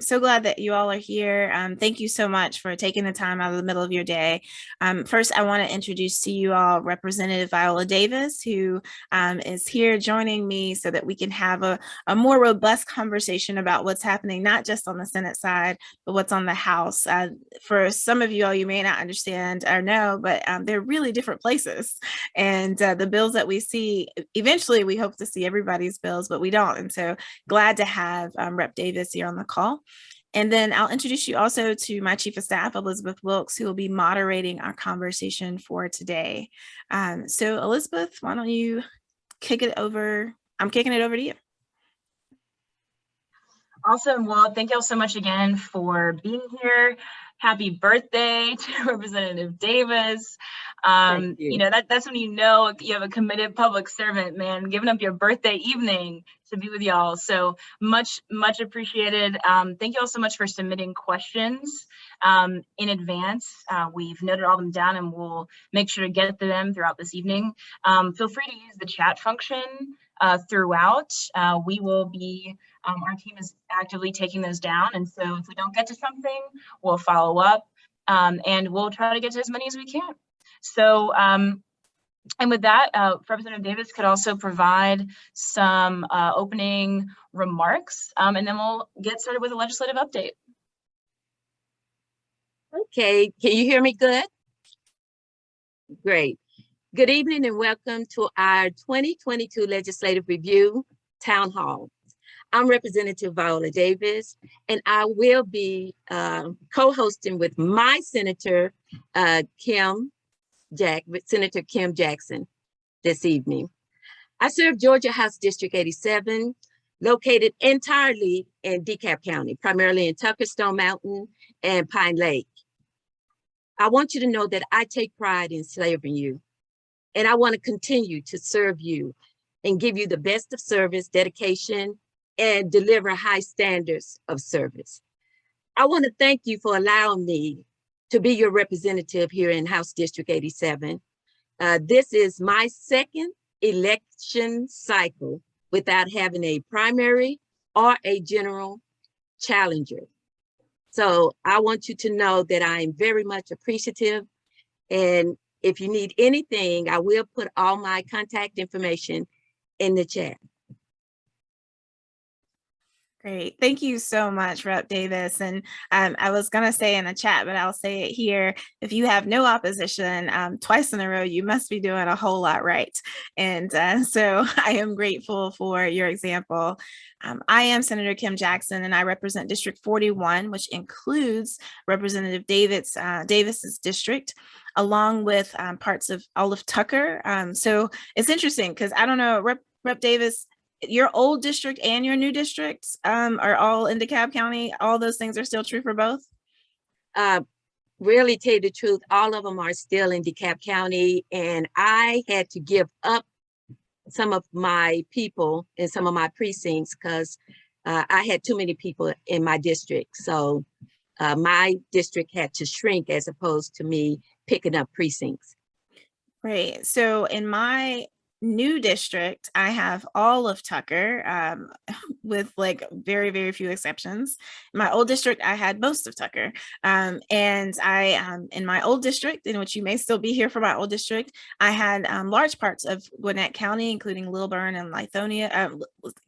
So glad that you all are here. Thank you so much for taking the time out of the middle of your day. First, I want to introduce to you all Representative Viola Davis, who is here joining me so that we can have a more robust conversation about what's happening, not just on the Senate side, but what's on the House. For some of you all, you may not understand or know, but they're really different places. And the bills that we see, eventually we hope to see everybody's bills, but we don't. And so glad to have Rep. Davis here on the call. And then I'll introduce you also to my Chief of Staff, Elizabeth Wilkes, who will be moderating our conversation for today. So Elizabeth, why don't you kick it over? I'm kicking it over to you. Awesome. Well, thank you all so much again for being here. Happy birthday to Representative Davis. That's when you know you have a committed public servant, man, giving up your birthday evening to be with y'all. So much appreciated. Thank you all so much for submitting questions in advance. We've noted all of them down and we'll make sure to get to them throughout this evening. Feel free to use the chat function throughout. We will be, our team is actively taking those down. And so if we don't get to something, we'll follow up and we'll try to get to as many as we can. So, and with that, Representative Davis could also provide some opening remarks, and then we'll get started with a legislative update. Okay, can you hear me good? Great. Good evening and welcome to our 2022 Legislative Review Town Hall. I'm Representative Viola Davis, and I will be co-hosting with my Senator Senator Kim Jackson this evening. I serve Georgia House District 87, located entirely in DeKalb County, primarily in Tucker, Stone Mountain, and Pine Lake. I want you to know that I take pride in serving you, and I want to continue to serve you and give you the best of service, dedication, and deliver high standards of service. I want to thank you for allowing me to be your representative here in House District 87. This is my second election cycle without having a primary or a general challenger. So I want you to know that I am very much appreciative. And if you need anything, I will put all my contact information in the chat. Great. Thank you so much, Rep. Davis. And I was going to say in the chat, but I'll say it here. If you have no opposition twice in a row, you must be doing a whole lot right. And so I am grateful for your example. I am Senator Kim Jackson, and I represent District 41, which includes Representative Davis's district, along with parts of all of Tucker. So it's interesting because I don't know, Rep. Davis, your old district and your new districts are all in DeKalb County. All those things are still true for both? Really, tell you the truth, all of them are still in DeKalb County, and I had to give up some of my people in some of my precincts because I had too many people in my district. So my district had to shrink as opposed to me picking up precincts. Right. So in my new district, I have all of Tucker with like very, very few exceptions. In my old district, I had most of Tucker. And I, in my old district, in which you may still be here for my old district, I had large parts of Gwinnett County, including Lilburn and Lithonia,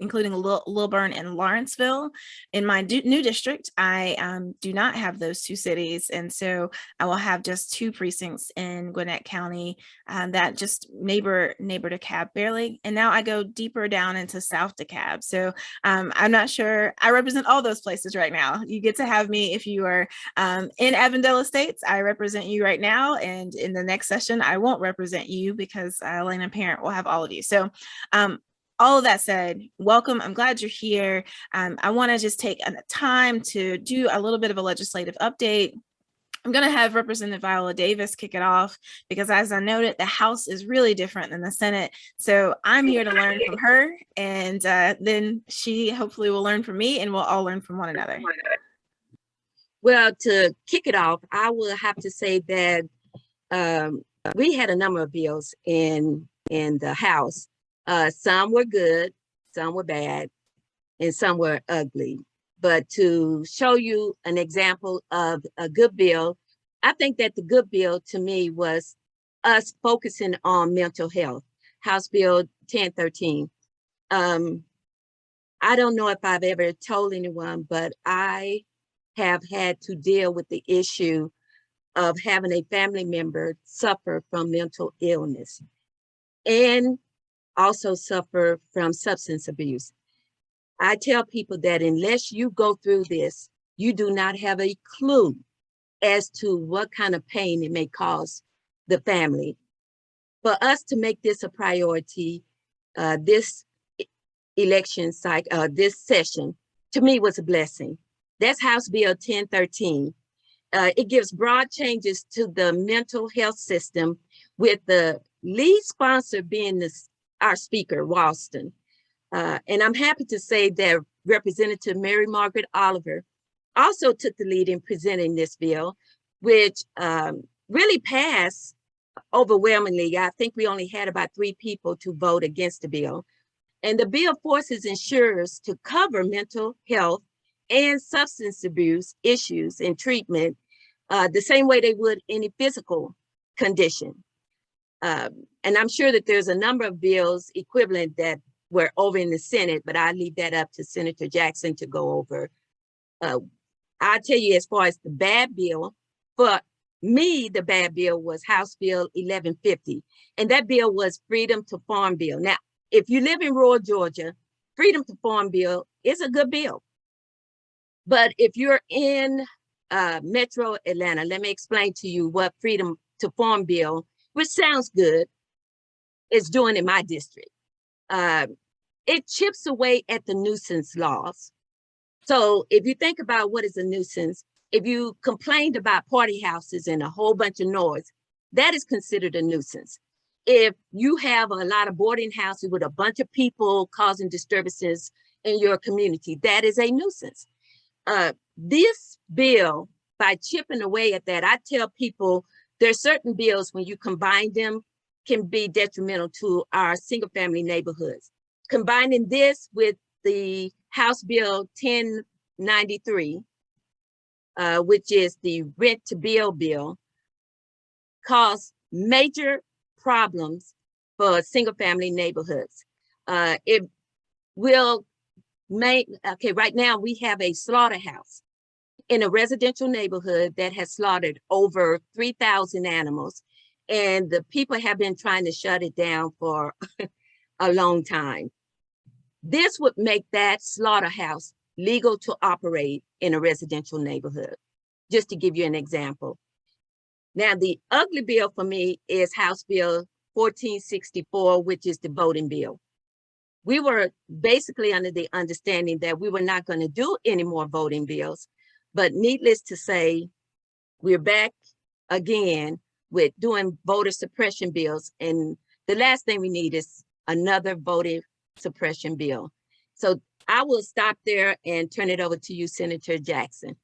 including Lilburn and Lawrenceville. In my new district, I do not have those two cities. And so I will have just two precincts in Gwinnett County that just neighbor to DeKalb barely, and now I go deeper down into South DeKalb. So I'm not sure. I represent all those places right now. You get to have me if you are in Avondale Estates. I represent you right now, and in the next session, I won't represent you because Elena Parent will have all of you. So all of that said, welcome. I'm glad you're here. I want to just take time to do a little bit of a legislative update. I'm going to have Representative Viola Davis kick it off because, as I noted, the House is really different than the Senate. So I'm here to learn from her, and then she hopefully will learn from me, and we'll all learn from one another. Well, to kick it off, I will have to say that we had a number of bills in the House. Some were good, some were bad, and some were ugly. But to show you an example of a good bill, I think that the good bill to me was us focusing on mental health, House Bill 1013. I don't know if I've ever told anyone, but I have had to deal with the issue of having a family member suffer from mental illness and also suffer from substance abuse. I tell people that unless you go through this, you do not have a clue as to what kind of pain it may cause the family. For us to make this a priority, this election cycle, this session, to me was a blessing. That's House Bill 1013. It gives broad changes to the mental health system, with the lead sponsor being our speaker, Walston. And I'm happy to say that Representative Mary Margaret Oliver also took the lead in presenting this bill, which really passed overwhelmingly. I think we only had about 3 people to vote against the bill. And the bill forces insurers to cover mental health and substance abuse issues and treatment the same way they would any physical condition. And I'm sure that there's a number of bills equivalent that were over in the Senate, but I leave that up to Senator Jackson to go over. I'll tell you, as far as the bad bill, for me, the bad bill was House Bill 1150. And that bill was Freedom to Farm Bill. Now, if you live in rural Georgia, Freedom to Farm Bill is a good bill. But if you're in Metro Atlanta, let me explain to you what Freedom to Farm Bill, which sounds good, is doing in my district. It chips away at the nuisance laws. So if you think about what is a nuisance, if you complained about party houses and a whole bunch of noise, that is considered a nuisance. If you have a lot of boarding houses with a bunch of people causing disturbances in your community, that is a nuisance. This bill, by chipping away at that, I tell people there's certain bills, when you combine them, can be detrimental to our single family neighborhoods. Combining this with the House Bill 1093, which is the rent to build bill, cause major problems for single family neighborhoods. It will make, okay, right now we have a slaughterhouse in a residential neighborhood that has slaughtered over 3,000 animals. And the people have been trying to shut it down for a long time. This would make that slaughterhouse legal to operate in a residential neighborhood, just to give you an example. Now, the ugly bill for me is House Bill 1464, which is the voting bill. We were basically under the understanding that we were not going to do any more voting bills, but needless to say, we're back again with doing voter suppression bills. And the last thing we need is another voter suppression bill. So I will stop there and turn it over to you, Senator Jackson.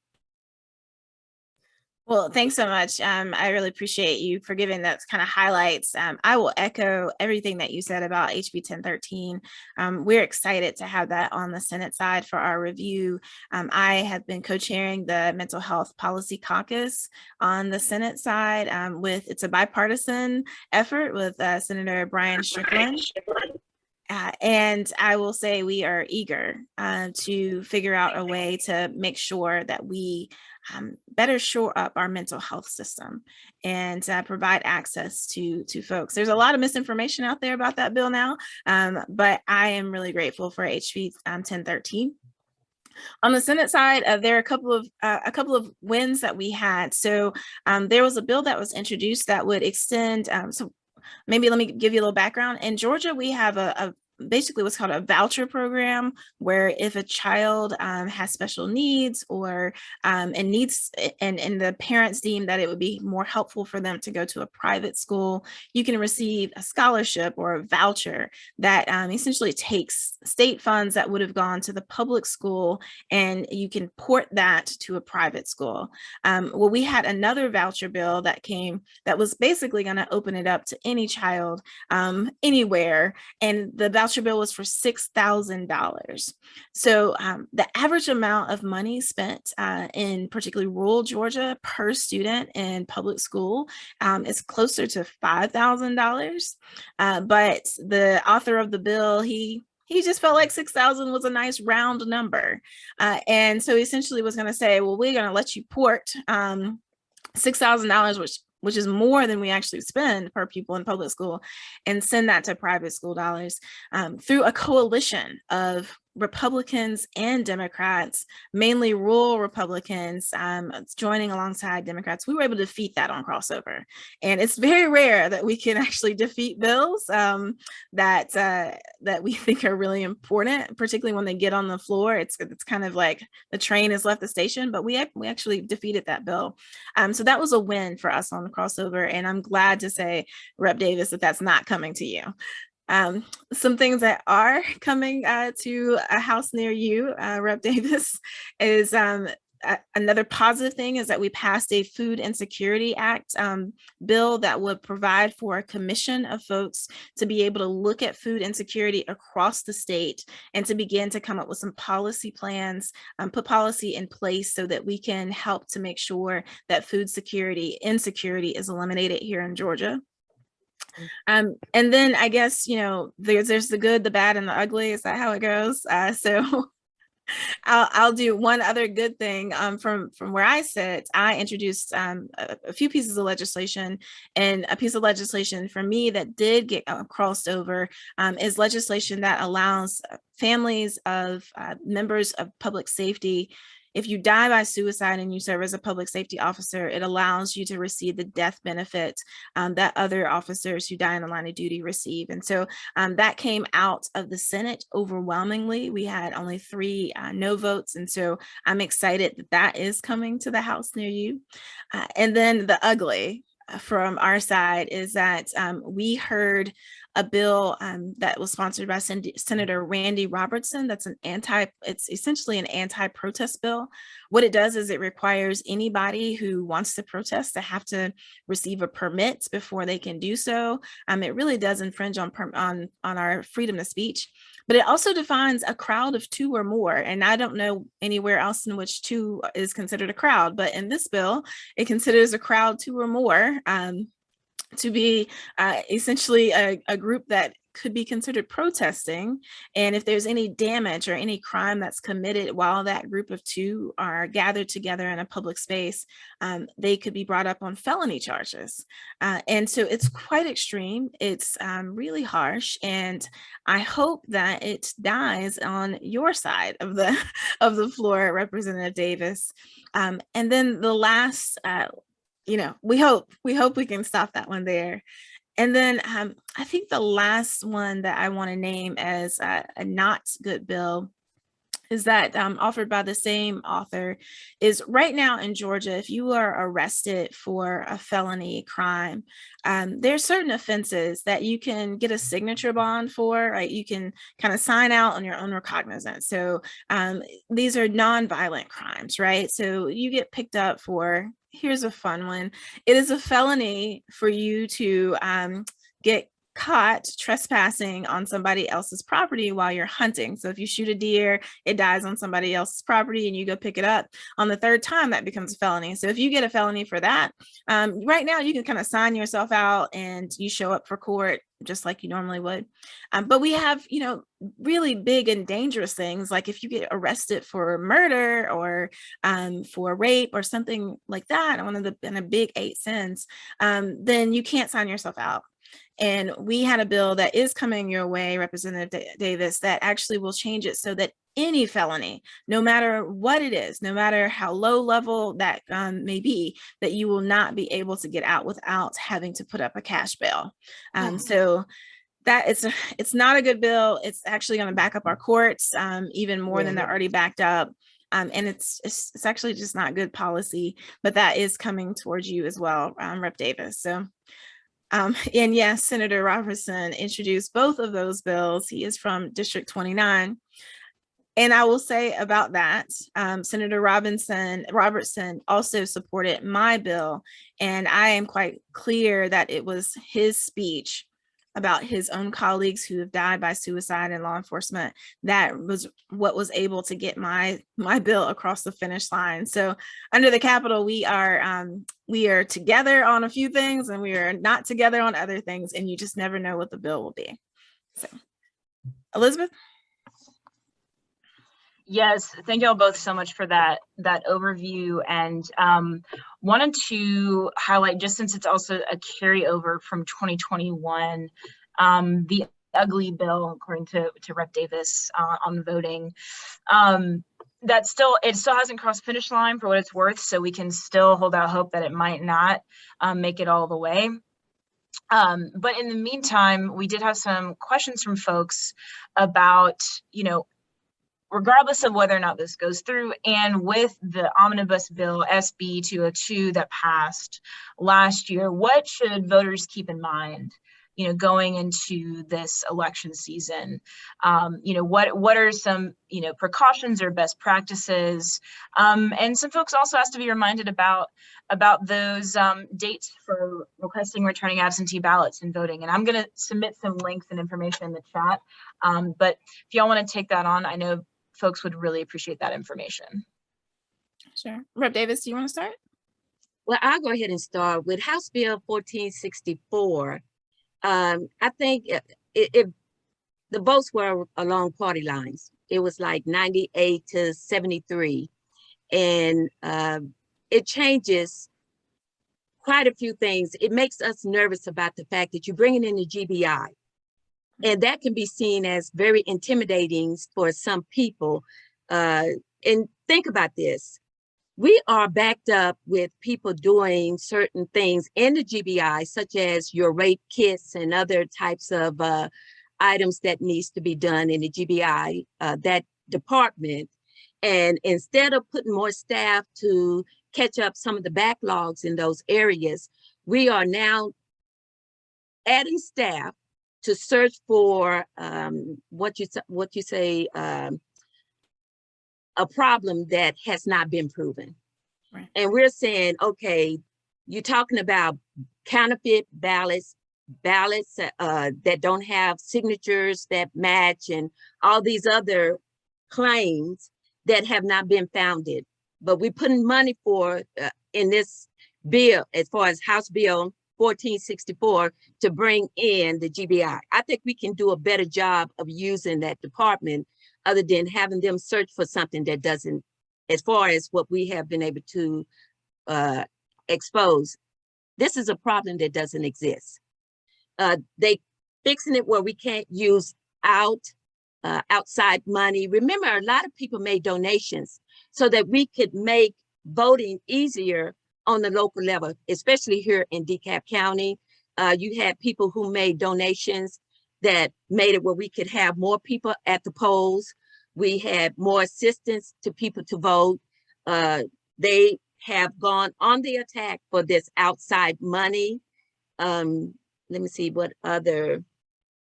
Well, thanks so much. I really appreciate you for giving that kind of highlights. I will echo everything that you said about HB 1013. We're excited to have that on the Senate side for our review. I have been co-chairing the Mental Health Policy Caucus on the Senate side it's a bipartisan effort with Senator Brian Strickland. And I will say we are eager to figure out a way to make sure that we better shore up our mental health system and provide access to folks. There's a lot of misinformation out there about that bill now, but I am really grateful for HB 1013. On the Senate side, there are a couple of wins that we had. So there was a bill that was introduced that would extend. So maybe let me give you a little background. In Georgia, we have basically what's called a voucher program, where if a child has special needs or and the parents deem that it would be more helpful for them to go to a private school, you can receive a scholarship or a voucher that essentially takes state funds that would have gone to the public school, and you can port that to a private school. Well, we had another voucher bill that came that was basically going to open it up to any child anywhere, and the voucher voucher bill was for $6,000. So the average amount of money spent in particularly rural Georgia per student in public school is closer to $5,000. But the author of the bill, he just felt like 6,000 was a nice round number. And so essentially was going to say, well, we're going to let you port $6,000, which is more than we actually spend per pupil in public school, and send that to private school dollars through a coalition of Republicans and Democrats, mainly rural Republicans, joining alongside Democrats. We were able to defeat that on crossover. And it's very rare that we can actually defeat bills that we think are really important, particularly when they get on the floor. It's kind of like the train has left the station, but we actually defeated that bill. So that was a win for us on the crossover. And I'm glad to say, Rep. Davis, that that's not coming to you. Some things that are coming to a house near you, Rep. Davis, is another positive thing is that we passed a Food Insecurity Act bill that would provide for a commission of folks to be able to look at food insecurity across the state and to begin to come up with some policy plans, put policy in place so that we can help to make sure that food insecurity is eliminated here in Georgia. And then I guess, there's the good, the bad, and the ugly. Is that how it goes? So I'll do one other good thing from where I sit. I introduced a few pieces of legislation, and a piece of legislation for me that did get crossed over is legislation that allows families of members of public safety. If you die by suicide and you serve as a public safety officer, it allows you to receive the death benefit that other officers who die in the line of duty receive. And so that came out of the Senate overwhelmingly. We had only 3 no votes. And so I'm excited that that is coming to the House near you. And then the ugly from our side is that we heard a bill that was sponsored by Senator Randy Robertson. It's essentially an anti-protest bill. What it does is it requires anybody who wants to protest to have to receive a permit before they can do so. It really does infringe on our freedom of speech. But it also defines a crowd of 2 or more. And I don't know anywhere else in which 2 is considered a crowd, but in this bill, it considers a crowd 2 or more to be essentially a group that could be considered protesting. And if there's any damage or any crime that's committed while that group of 2 are gathered together in a public space, they could be brought up on felony charges. And so it's quite extreme. It's really harsh. And I hope that it dies on your side of the floor, Representative Davis. And then the last, we hope we can stop that one there. And then I think the last one that I want to name as a not good bill is that offered by the same author is right now in Georgia, if you are arrested for a felony crime, there are certain offenses that you can get a signature bond for, right? You can kind of sign out on your own recognizance. So these are nonviolent crimes, right? So you get picked up for, here's a fun one. It is a felony for you to get caught trespassing on somebody else's property while you're hunting. So if you shoot a deer, it dies on somebody else's property and you go pick it up. On the 3rd time, that becomes a felony. So if you get a felony for that, right now you can kind of sign yourself out and you show up for court just like you normally would. But we have, really big and dangerous things, like if you get arrested for murder or for rape or something like that, one of the big 8 sins, then you can't sign yourself out. And we had a bill that is coming your way, Representative Davis, that actually will change it so that any felony, no matter what it is, no matter how low level that may be, that you will not be able to get out without having to put up a cash bail. So that it's not a good bill. It's actually going to back up our courts even more than they're already backed up. And it's actually just not good policy, but that is coming towards you as well, Rep. Davis. So. And yes, Senator Robertson introduced both of those bills. He is from District 29. And I will say about that, Senator Robertson also supported my bill. And I am quite clear that it was his speech about his own colleagues who have died by suicide in law enforcement. That was what was able to get my bill across the finish line. So under the Capitol, we are together on a few things and we are not together on other things, and you just never know what the bill will be. So Elizabeth? Yes, thank y'all both so much for that overview, and wanted to highlight, just since it's also a carryover from 2021, the ugly bill, according to Rep. Davis, on voting. It still hasn't crossed finish line, for what it's worth, so we can still hold out hope that it might not make it all the way. But in the meantime, we did have some questions from folks about, regardless of whether or not this goes through, and with the omnibus bill SB 202 that passed last year, what should voters keep in mind, going into this election season? What are some, precautions or best practices? And some folks also has to be reminded about those dates for requesting returning absentee ballots and voting. And I'm going to submit some links and information in the chat. But if y'all want to take that on, I know folks would really appreciate that information. Sure. Rep. Davis, do you want to start? Well, I'll go ahead and start with House Bill 1464. I think the votes were along party lines. It was like 98 to 73. And it changes quite a few things. It makes us nervous about the fact that you're bringing in the GBI. And that can be seen as very intimidating for some people. And think about this. We are backed up with people doing certain things in the GBI, such as your rape kits and other types of items that needs to be done in the GBI, that department. And instead of putting more staff to catch up some of the backlogs in those areas, we are now adding staff to search for a problem that has not been proven. Right. And we're saying, okay, you're talking about counterfeit ballots that don't have signatures that match, and all these other claims that have not been founded. But we're putting money for in this bill, as far as House Bill 1464, to bring in the GBI. I think we can do a better job of using that department, other than having them search for something that doesn't, as far as what we have been able to expose. This is a problem that doesn't exist. They fixing it where we can't use outside money. Remember, a lot of people made donations so that we could make voting easier on the local level, especially here in DeKalb County. You had people who made donations that made it where we could have more people at the polls. We had more assistance to people to vote. They have gone on the attack for this outside money. Let me see what other,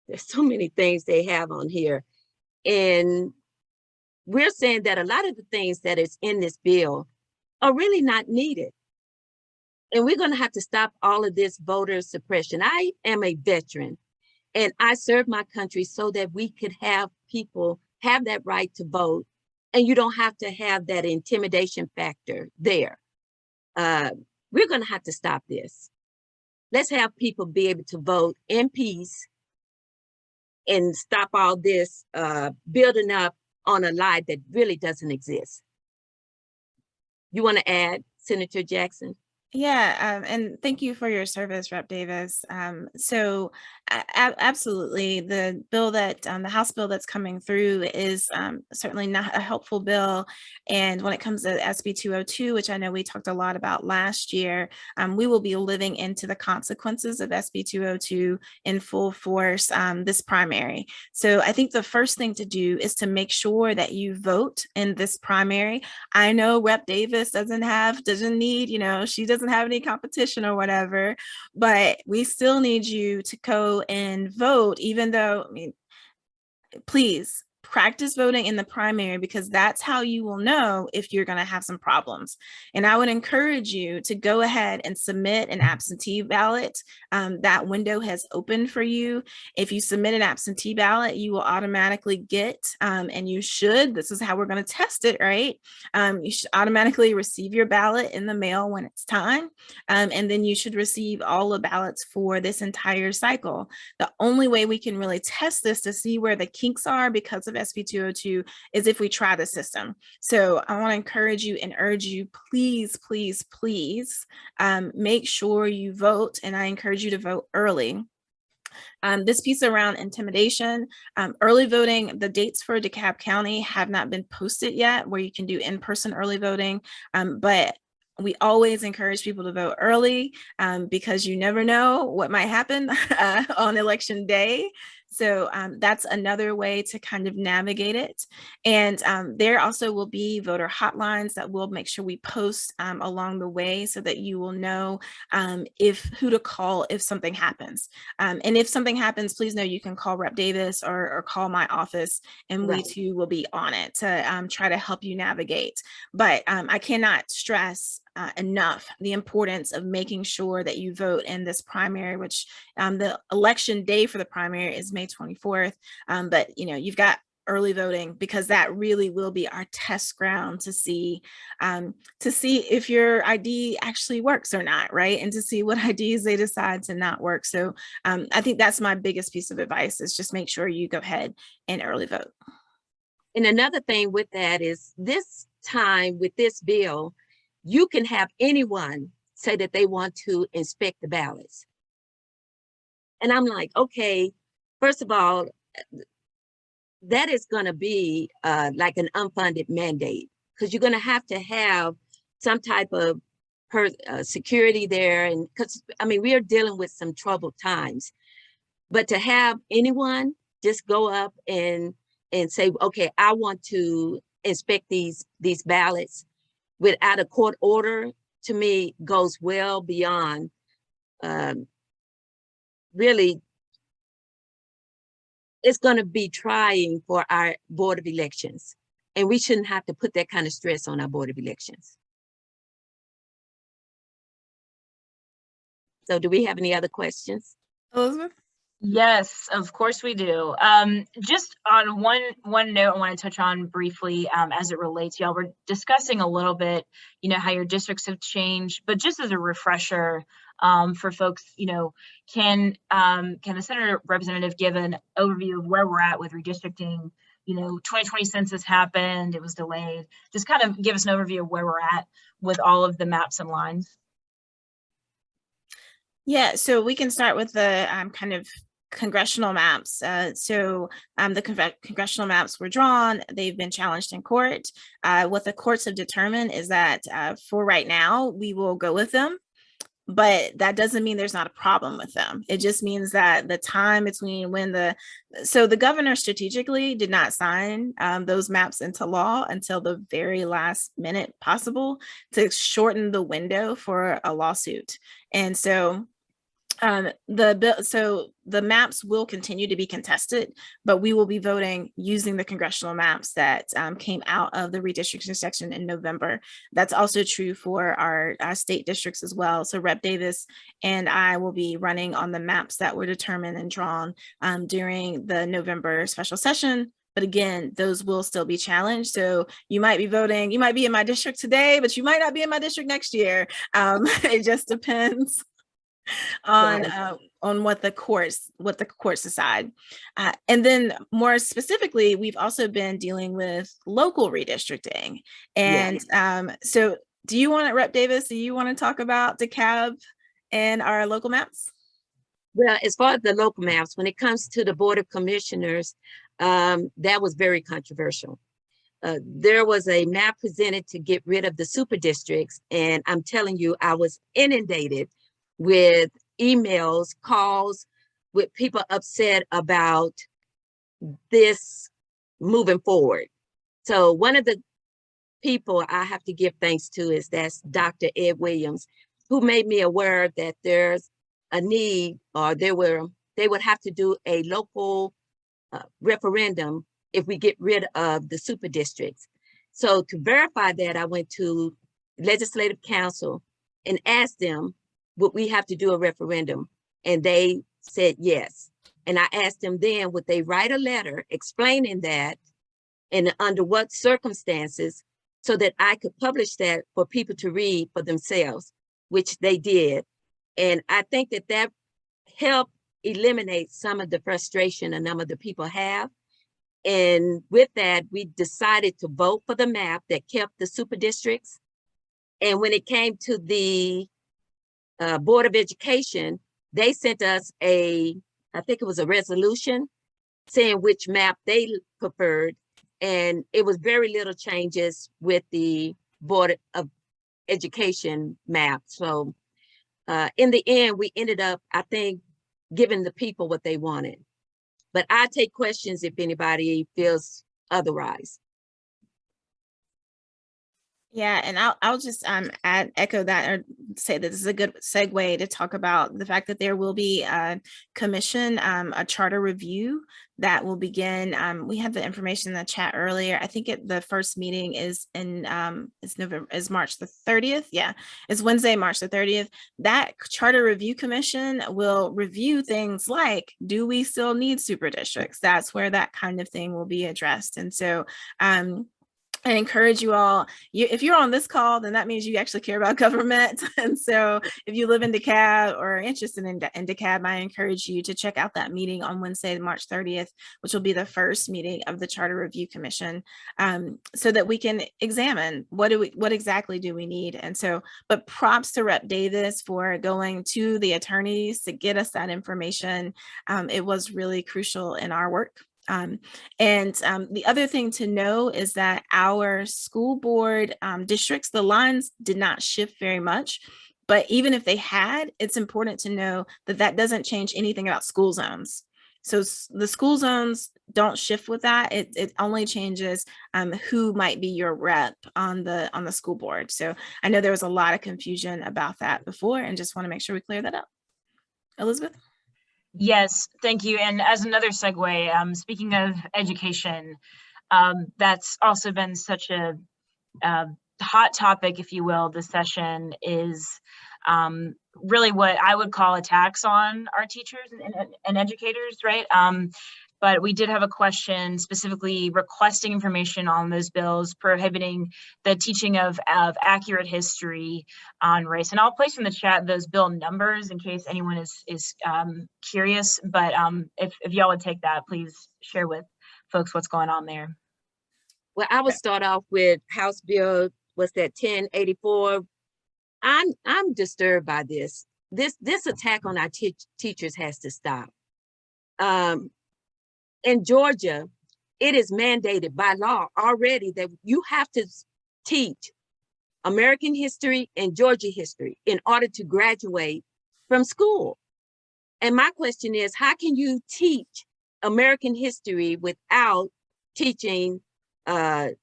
there's so many things they have on here. And we're saying that a lot of the things that is in this bill are really not needed. And we're going to have to stop all of this voter suppression. I am a veteran, and I served my country so that we could have people have that right to vote, and you don't have to have that intimidation factor there. We're going to have to stop this. Let's have people be able to vote in peace and stop all this building up on a lie that really doesn't exist. You want to add, Senator Jackson? Yeah, and thank you for your service, Rep. Davis. So absolutely, the bill that the House bill that's coming through is certainly not a helpful bill. And when it comes to SB 202, which I know we talked a lot about last year, we will be living into the consequences of SB 202 in full force this primary. So I think the first thing to do is to make sure that you vote in this primary. I know Rep. Davis doesn't need, she doesn't have any competition or whatever, but we still need you to go and vote, even though, I mean, please practice voting in the primary, because that's how you will know if you're going to have some problems. And I would encourage you to go ahead and submit an absentee ballot. That window has opened for you. If you submit an absentee ballot, you will automatically get, and you should, this is how we're going to test it, right? You should automatically receive your ballot in the mail when it's time. And then you should receive all the ballots for this entire cycle. The only way we can really test this to see where the kinks are because of SB 202 is if we try the system. So I want to encourage you and urge you, please, please, please make sure you vote. And I encourage you to vote early. This piece around intimidation, early voting, the dates for DeKalb County have not been posted yet where you can do in-person early voting, but we always encourage people to vote early because you never know what might happen on election day. So that's another way to kind of navigate it. And there also will be voter hotlines that we'll make sure we post along the way so that you will know who to call if something happens. And if something happens, please know you can call Rep Davis or call my office, and we too will be on it to try to help you navigate. But I cannot stress enough the importance of making sure that you vote in this primary, which the election day for the primary is May 24th. But you've got early voting because that really will be our test ground to see if your ID actually works or not, right? And to see what IDs they decide to not work. So I think that's my biggest piece of advice, is just make sure you go ahead and early vote. And another thing with that is this time with this bill, you can have anyone say that they want to inspect the ballots. And I'm like, okay, first of all, that is going to be like an unfunded mandate, because you're going to have some type of security there. And because, I mean, we are dealing with some troubled times. But to have anyone just go up and say, okay, I want to inspect these ballots without a court order, to me, goes well beyond really, it's going to be trying for our Board of Elections. And we shouldn't have to put that kind of stress on our Board of Elections. So do we have any other questions? Elizabeth? Yes, of course we do. Just on one note I want to touch on briefly as it relates, y'all were discussing a little bit, how your districts have changed, but just as a refresher for folks, can the Senator Representative give an overview of where we're at with redistricting? 2020 census happened, it was delayed. Just kind of give us an overview of where we're at with all of the maps and lines. Yeah, so we can start with the kind of congressional maps. The congressional maps were drawn. They've been challenged in court. What the courts have determined is that for right now, we will go with them. But that doesn't mean there's not a problem with them. It just means that the time between when the governor strategically did not sign those maps into law until the very last minute possible to shorten the window for a lawsuit. And so the maps will continue to be contested, but we will be voting using the congressional maps that came out of the redistricting section in November. That's also true for our state districts as well. So Rep Davis and I will be running on the maps that were determined and drawn during the November special session. But again, those will still be challenged. So you might be voting, you might be in my district today, but you might not be in my district next year. It just depends on what the courts decide. And then more specifically, we've also been dealing with local redistricting. And so do you want to, Rep Davis, do you want to talk about DeKalb and our local maps? Well, as far as the local maps, when it comes to the Board of Commissioners, that was very controversial. There was a map presented to get rid of the super districts. And I'm telling you, I was inundated with emails, calls, with people upset about this moving forward. So one of the people I have to give thanks to that's Dr. Ed Williams, who made me aware that there's a need, or they would have to do a local referendum if we get rid of the super districts. So to verify that, I went to Legislative Council and asked them, would we have to do a referendum? And they said yes. And I asked them then, would they write a letter explaining that and under what circumstances, so that I could publish that for people to read for themselves, which they did. And I think that that helped eliminate some of the frustration a number of the people have. And with that, we decided to vote for the map that kept the super districts. And when it came to the Board of Education, they sent us I think it was a resolution saying which map they preferred. And it was very little changes with the Board of Education map. So in the end, we ended up, I think, giving the people what they wanted. But I take questions if anybody feels otherwise. Yeah, and I'll just echo that, or say that this is a good segue to talk about the fact that there will be a commission, a charter review that will begin. We had the information in the chat earlier. I think the first meeting is in is March the 30th. Yeah, it's Wednesday, March the 30th. That charter review commission will review things like, do we still need super districts? That's where that kind of thing will be addressed. And so I encourage you all, if you're on this call, then that means you actually care about government. And so if you live in DeKalb or are interested in DeKalb, I encourage you to check out that meeting on Wednesday, March 30th, which will be the first meeting of the Charter Review Commission, so that we can examine what exactly do we need. And so, but props to Rep. Davis for going to the attorneys to get us that information. It was really crucial in our work. The other thing to know is that our school board districts, the lines did not shift very much, but even if they had, it's important to know that that doesn't change anything about school zones. So the school zones don't shift with that. It only changes who might be your rep on the school board. So I know there was a lot of confusion about that before, and just want to make sure we clear that up. Elizabeth? Yes, thank you. And as another segue, speaking of education, that's also been such a hot topic, if you will. This session is really what I would call attacks on our teachers and educators, right? But we did have a question specifically requesting information on those bills prohibiting the teaching of accurate history on race. And I'll place in the chat those bill numbers in case anyone is curious. But if y'all would take that, please share with folks what's going on there. Well, I would start off with House Bill, what's that, 1084. I'm disturbed by this. This attack on our teachers has to stop. In Georgia, it is mandated by law already that you have to teach American history and Georgia history in order to graduate from school. And my question is, how can you teach American history without teaching the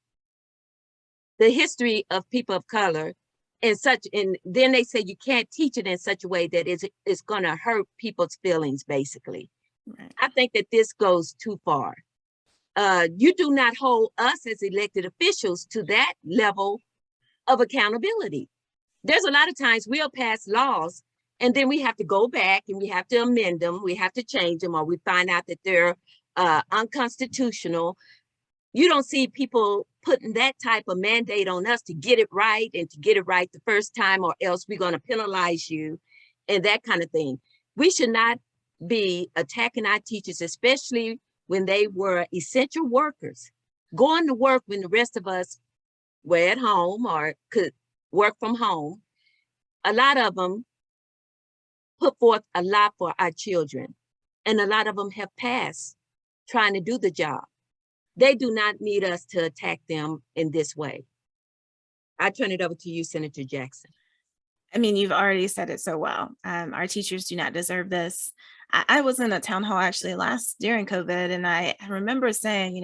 history of people of color and then they say you can't teach it in such a way that it's going to hurt people's feelings, basically. Right. I think that this goes too far. You do not hold us as elected officials to that level of accountability. There's a lot of times we'll pass laws and then we have to go back and we have to amend them, we have to change them, or we find out that they're unconstitutional. You don't see people putting that type of mandate on us to get it right and to get it right the first time, or else we're going to penalize you and that kind of thing. We should not be attacking our teachers, especially when they were essential workers, going to work when the rest of us were at home or could work from home. A lot of them put forth a lot for our children, and a lot of them have passed trying to do the job. They do not need us to attack them in this way. I turn it over to you, Senator Jackson. I mean, you've already said it so well. Our teachers do not deserve this. I was in a town hall actually during COVID, and I remember saying,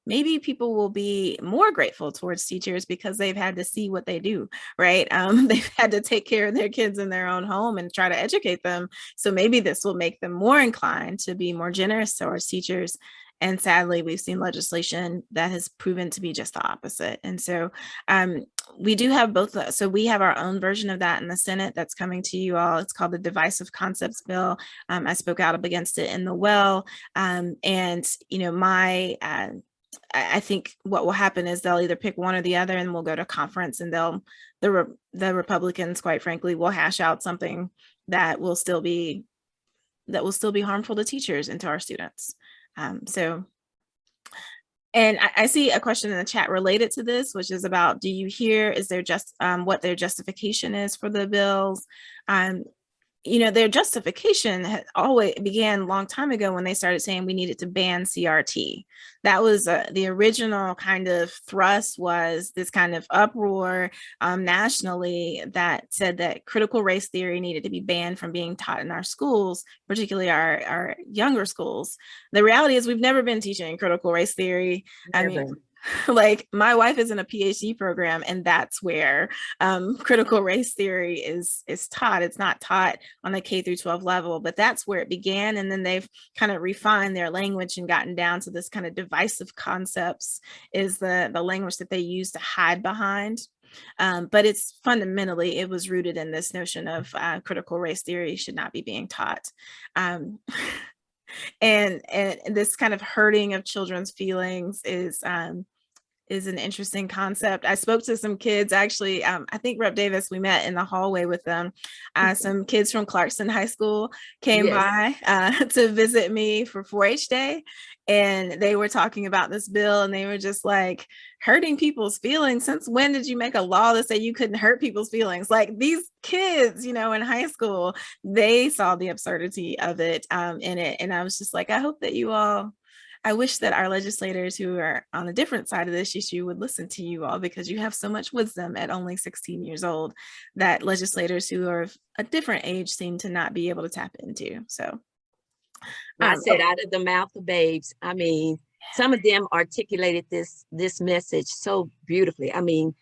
maybe people will be more grateful towards teachers because they've had to see what they do, right? They've had to take care of their kids in their own home and try to educate them. So maybe this will make them more inclined to be more generous towards teachers. And sadly, we've seen legislation that has proven to be just the opposite. And so we do have both. So we have our own version of that in the Senate that's coming to you all. It's called the Divisive Concepts Bill. I spoke out up against it in the well. And, you know, I think what will happen is they'll either pick one or the other, and we'll go to conference, and the Republicans, quite frankly, will hash out something that will still be harmful to teachers and to our students. And I see a question in the chat related to this, which is about, do you hear, is there just what their justification is for the bills? You know, their justification had always began a long time ago when they started saying we needed to ban CRT. That was the original kind of thrust, was this kind of uproar nationally that said that critical race theory needed to be banned from being taught in our schools, particularly our younger schools. The reality is we've never been teaching critical race theory. Never. I mean, like, my wife is in a PhD program, and that's where critical race theory is taught. It's not taught on a K through 12 level, but that's where it began. And then they've kind of refined their language and gotten down to this kind of divisive concepts is the language that they use to hide behind. But it's fundamentally, it was rooted in this notion of critical race theory should not be being taught. And this kind of hurting of children's feelings is an interesting concept. I spoke to some kids, actually. I think Rep. Davis, we met in the hallway with them. Some kids from Clarkston High School came by to visit me for 4-H Day, and they were talking about this bill, and they were just like, hurting people's feelings. Since when did you make a law that say you couldn't hurt people's feelings? Like, these kids, you know, in high school, they saw the absurdity of it in it. And I was just like, I hope that you all, I wish that our legislators who are on a different side of this issue would listen to you all, because you have so much wisdom at only 16 years old that legislators who are of a different age seem to not be able to tap into. So I said, out of the mouth of babes. I mean, some of them articulated this message so beautifully. I mean,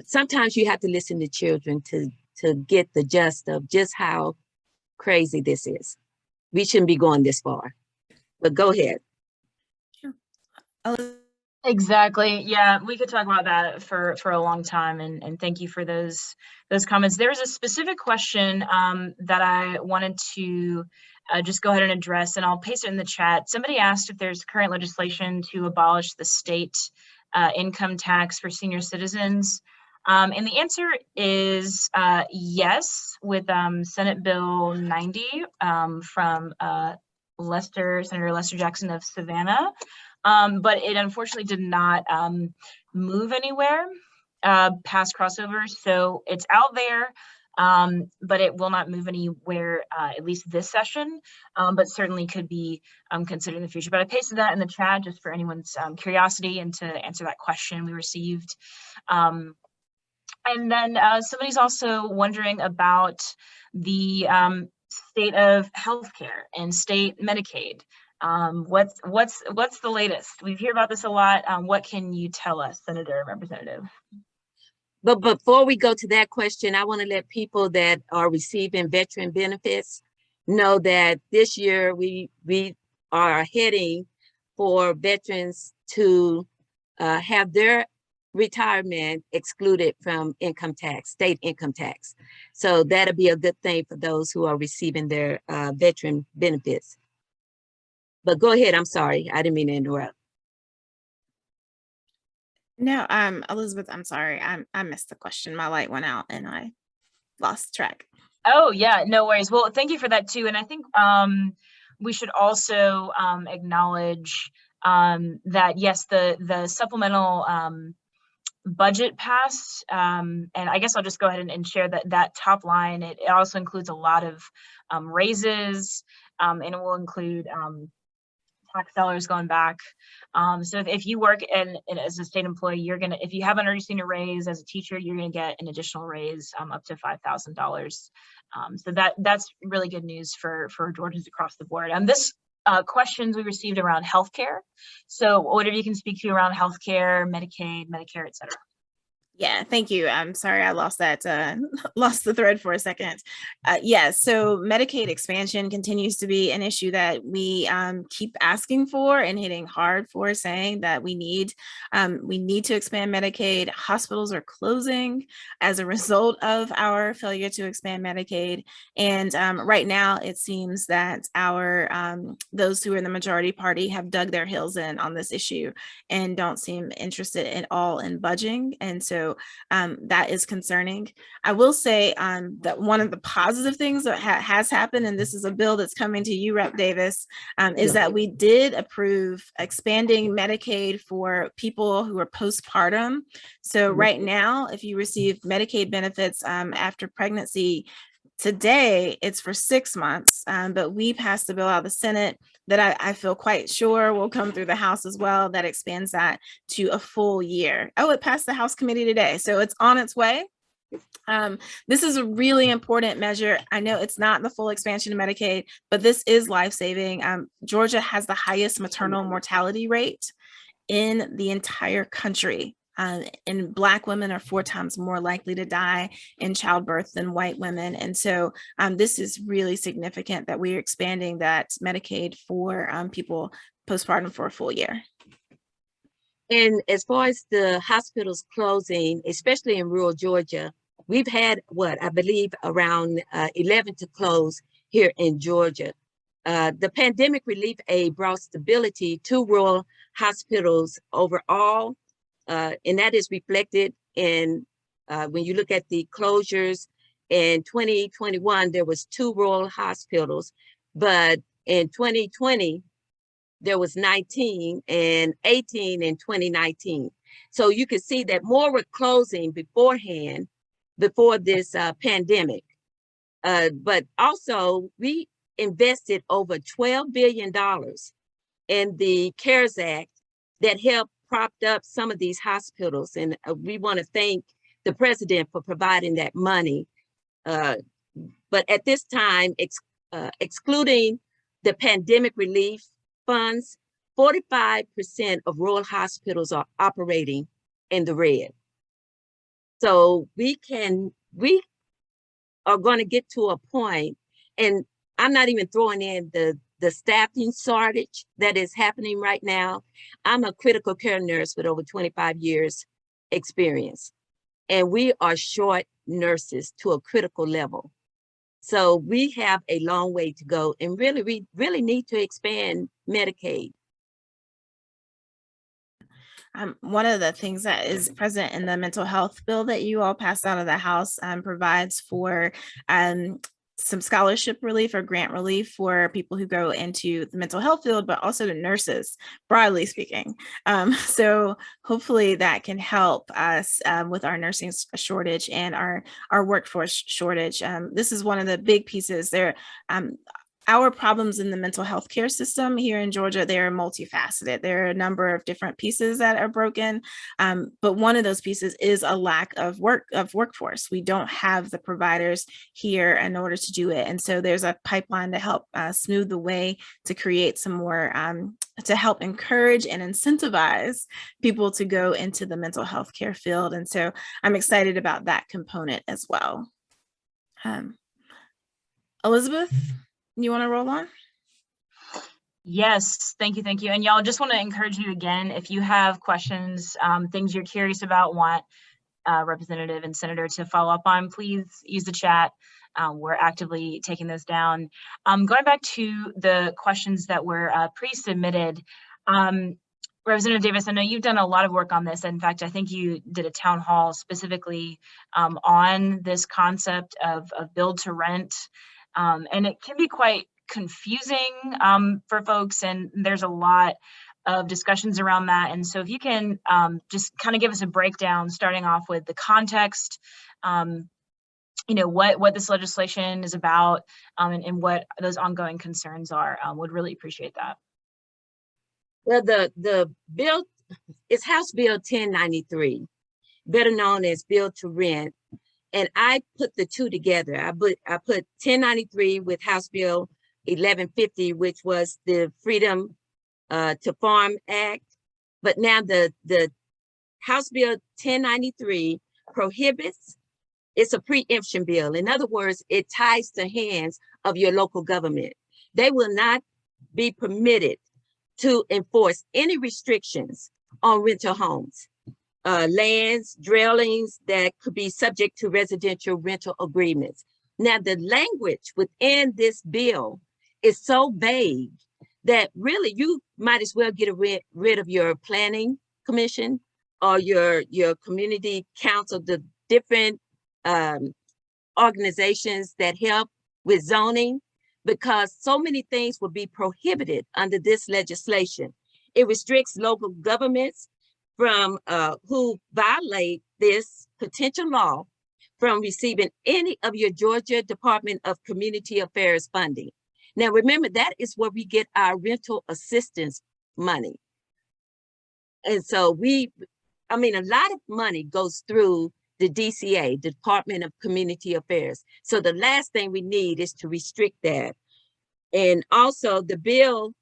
sometimes you have to listen to children to get the gist of just how crazy this is. We shouldn't be going this far. But go ahead. Exactly. Yeah, we could talk about that for a long time, and thank you for those comments. There's a specific question that I wanted to just go ahead and address, and I'll paste it in the chat. Somebody asked if there's current legislation to abolish the state income tax for senior citizens. And the answer is yes, with Senate Bill 90 from Senator Lester Jackson of Savannah. But it unfortunately did not move anywhere past crossover. So it's out there, but it will not move anywhere, at least this session, but certainly could be considered in the future. But I pasted that in the chat just for anyone's curiosity and to answer that question we received. And then somebody's also wondering about the state of healthcare and state Medicaid. What's the latest? We hear about this a lot. What can you tell us, Senator, Representative? But before we go to that question, I want to let people that are receiving veteran benefits know that this year we are heading for veterans to have their retirement excluded from income tax, state income tax. So that'll be a good thing for those who are receiving their veteran benefits. But go ahead. I'm sorry. I didn't mean to interrupt. No, Elizabeth, I'm sorry. I missed the question. My light went out and I lost track. Oh, yeah, no worries. Well, thank you for that too. And I think we should also acknowledge that, yes, the supplemental budget passed, and I guess I'll just go ahead and share that top line. It also includes a lot of raises, and it will include tax dollars going back. So if you work as a state employee, you're gonna, if you haven't already seen a raise as a teacher, you're gonna get an additional raise up to $5,000. So that's really good news for Georgians across the board. This questions we received around healthcare. So whatever you can speak to around healthcare, Medicaid, Medicare, et cetera. Yeah, thank you. I'm sorry I lost that, lost the thread for a second. So Medicaid expansion continues to be an issue that we keep asking for and hitting hard for, saying that we need to expand Medicaid. Hospitals are closing as a result of our failure to expand Medicaid. And right now, it seems that those who are in the majority party have dug their heels in on this issue and don't seem interested at all in budging. And so that is concerning. I will say that one of the positive things that has happened, and this is a bill that's coming to you, Rep. Davis, is that we did approve expanding Medicaid for people who are postpartum. So right now, if you receive Medicaid benefits after pregnancy, today it's for 6 months, but we passed a bill out of the Senate that I feel quite sure will come through the House as well, that expands that to a full year. Oh, it passed the House committee today, so it's on its way. This is a really important measure. I know it's not the full expansion of Medicaid, but this is life-saving. Georgia has the highest maternal mortality rate in the entire country. And Black women are 4 times more likely to die in childbirth than white women. And so this is really significant that we're expanding that Medicaid for people postpartum for a full year. And as far as the hospitals closing, especially in rural Georgia, we've had I believe around 11 to close here in Georgia. The pandemic relief aid brought stability to rural hospitals overall. And that is reflected in when you look at the closures. In 2021, there was 2 rural hospitals, but in 2020, there was 19 and 18 in 2019. So you can see that more were closing beforehand, before this pandemic. But also we invested over $12 billion in the CARES Act that helped propped up some of these hospitals. And we want to thank the president for providing that money. But at this time, excluding the pandemic relief funds, 45% of rural hospitals are operating in the red. So we are going to get to a point, and I'm not even throwing in the staffing shortage that is happening right now. I'm a critical care nurse with over 25 years experience, and we are short nurses to a critical level. So we have a long way to go, and we really need to expand Medicaid. One of the things that is present in the mental health bill that you all passed out of the House provides for some scholarship relief or grant relief for people who go into the mental health field, but also to nurses, broadly speaking. So hopefully that can help us with our nursing shortage and our workforce shortage. This is one of the big pieces there. Our problems in the mental health care system here in Georgia, they're multifaceted. There are a number of different pieces that are broken, but one of those pieces is a lack of workforce. We don't have the providers here in order to do it. And so there's a pipeline to help smooth the way to create some more, to help encourage and incentivize people to go into the mental health care field. And so I'm excited about that component as well. Elizabeth? You want to roll on? Yes, thank you. And y'all, just want to encourage you again, if you have questions, things you're curious about, want Representative and Senator to follow up on, please use the chat. We're actively taking those down. Going back to the questions that were pre-submitted, Representative Davis, I know you've done a lot of work on this. In fact, I think you did a town hall specifically on this concept of build to rent. And it can be quite confusing for folks, and there's a lot of discussions around that. And so if you can just kind of give us a breakdown, starting off with the context, what this legislation is about, and what those ongoing concerns are, would really appreciate that. Well, the bill is House Bill 1093, better known as Build to Rent. And I put the two together. I put 1093 with House Bill 1150, which was the Freedom to Farm Act. But now the House Bill 1093 prohibits, it's a pre-emption bill. In other words, it ties the hands of your local government. They will not be permitted to enforce any restrictions on rental homes, lands, dwellings that could be subject to residential rental agreements. Now, the language within this bill is so vague that really you might as well get rid of your planning commission or your community council, the different organizations that help with zoning, because so many things will be prohibited under this legislation. It restricts local governments from who violate this potential law from receiving any of your Georgia Department of Community Affairs funding. Now, remember, that is where we get our rental assistance money. And so a lot of money goes through the DCA, Department of Community Affairs. So the last thing we need is to restrict that. And also the bill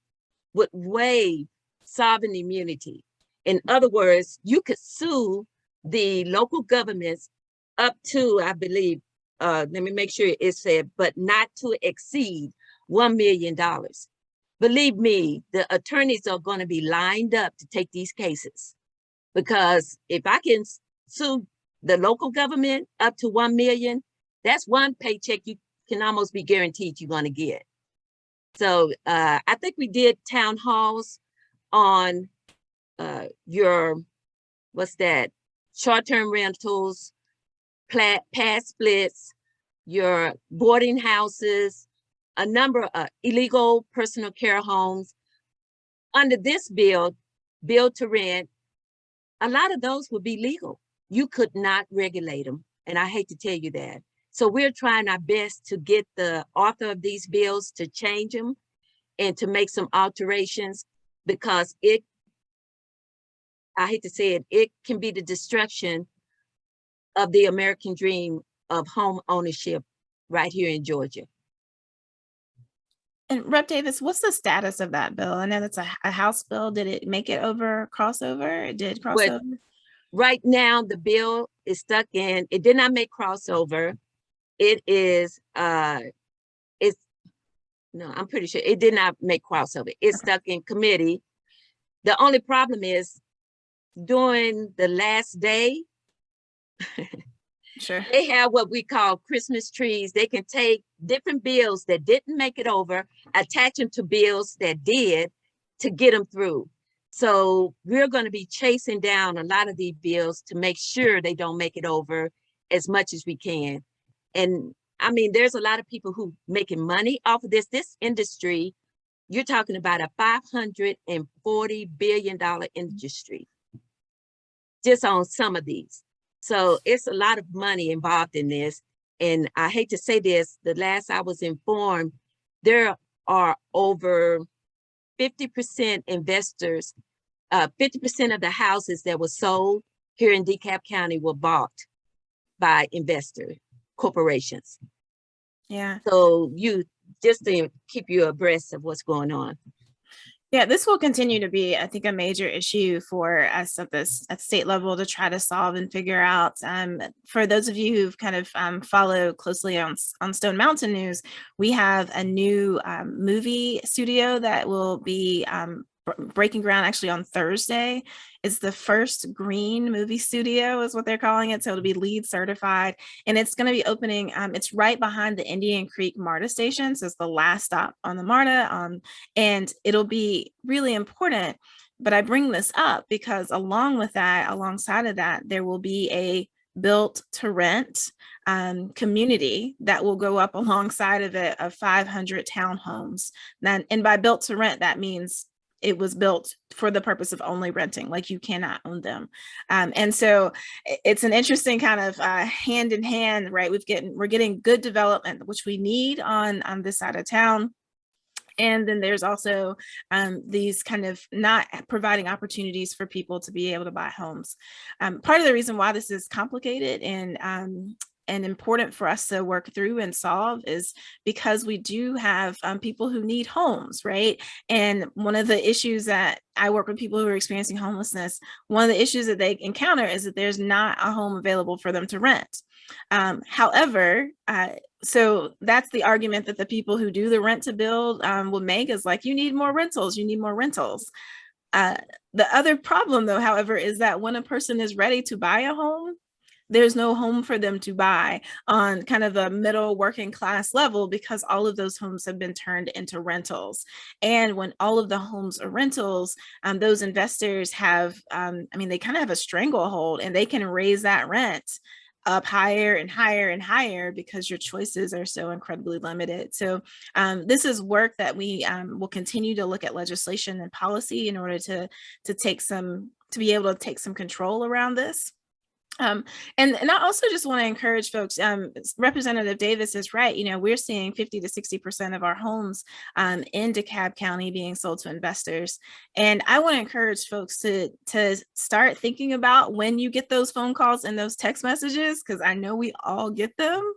would waive sovereign immunity. In other words, you could sue the local governments up to, I believe, let me make sure it said, but not to exceed $1 million. Believe me, the attorneys are going to be lined up to take these cases, because if I can sue the local government up to 1 million, that's one paycheck you can almost be guaranteed you're going to get. So I think we did town halls on your, short-term rentals, pad splits, your boarding houses, a number of illegal personal care homes. Under this bill, build to rent, a lot of those would be legal. You could not regulate them. And I hate to tell you that. So we're trying our best to get the author of these bills to change them and to make some alterations, because I hate to say it, it can be the destruction of the American dream of home ownership right here in Georgia. And Rep. Davis, what's the status of that bill? I know that's a House bill. Did it make it over crossover? It did cross over? Right now, the bill is stuck in, it did not make crossover. It is, I'm pretty sure it did not make crossover. It's stuck in committee. The only problem is during the last day, Sure. they have what we call Christmas trees. They can take different bills that didn't make it over, attach them to bills that did to get them through. So we're going to be chasing down a lot of these bills to make sure they don't make it over as much as we can. And I mean, there's a lot of people who making money off of this. This industry, you're talking about a $540 billion industry just on some of these. So it's a lot of money involved in this. And I hate to say this, the last I was informed, there are over 50% investors, 50% of the houses that were sold here in DeKalb County were bought by investor corporations. Yeah. So you just to keep you abreast of what's going on. Yeah, this will continue to be, I think, a major issue for us at state level to try to solve and figure out. For those of you who've kind of follow closely on Stone Mountain News, we have a new movie studio that will be breaking ground actually on Thursday. It's the first green movie studio is what they're calling it. So it'll be LEED certified, and it's going to be opening. It's right behind the Indian Creek MARTA station. So it's the last stop on the MARTA, and it'll be really important. But I bring this up because alongside of that, there will be a built to rent community that will go up alongside of it of 500 townhomes. And by built to rent, that means it was built for the purpose of only renting, like you cannot own them. And so it's an interesting kind of hand in hand, right? We're getting good development, which we need on this side of town. And then there's also these kind of not providing opportunities for people to be able to buy homes. Part of the reason why this is complicated and and important for us to work through and solve is because we do have people who need homes, right? And one of the issues that I work with people who are experiencing homelessness, one of the issues that they encounter is that there's not a home available for them to rent. However, so that's the argument that the people who do the rent to build will make, is like, you need more rentals, you need more rentals. The other problem, though, however, is that when a person is ready to buy a home, there's no home for them to buy on kind of a middle working class level, because all of those homes have been turned into rentals. And when all of the homes are rentals, those investors have, they kind of have a stranglehold, and they can raise that rent up higher and higher and higher because your choices are so incredibly limited. So this is work that we will continue to look at legislation and policy in order to be able to take some control around this. And I also just want to encourage folks, Representative Davis is right. We're seeing 50 to 60% of our homes in DeKalb County being sold to investors. And I want to encourage folks to start thinking about when you get those phone calls and those text messages, because I know we all get them,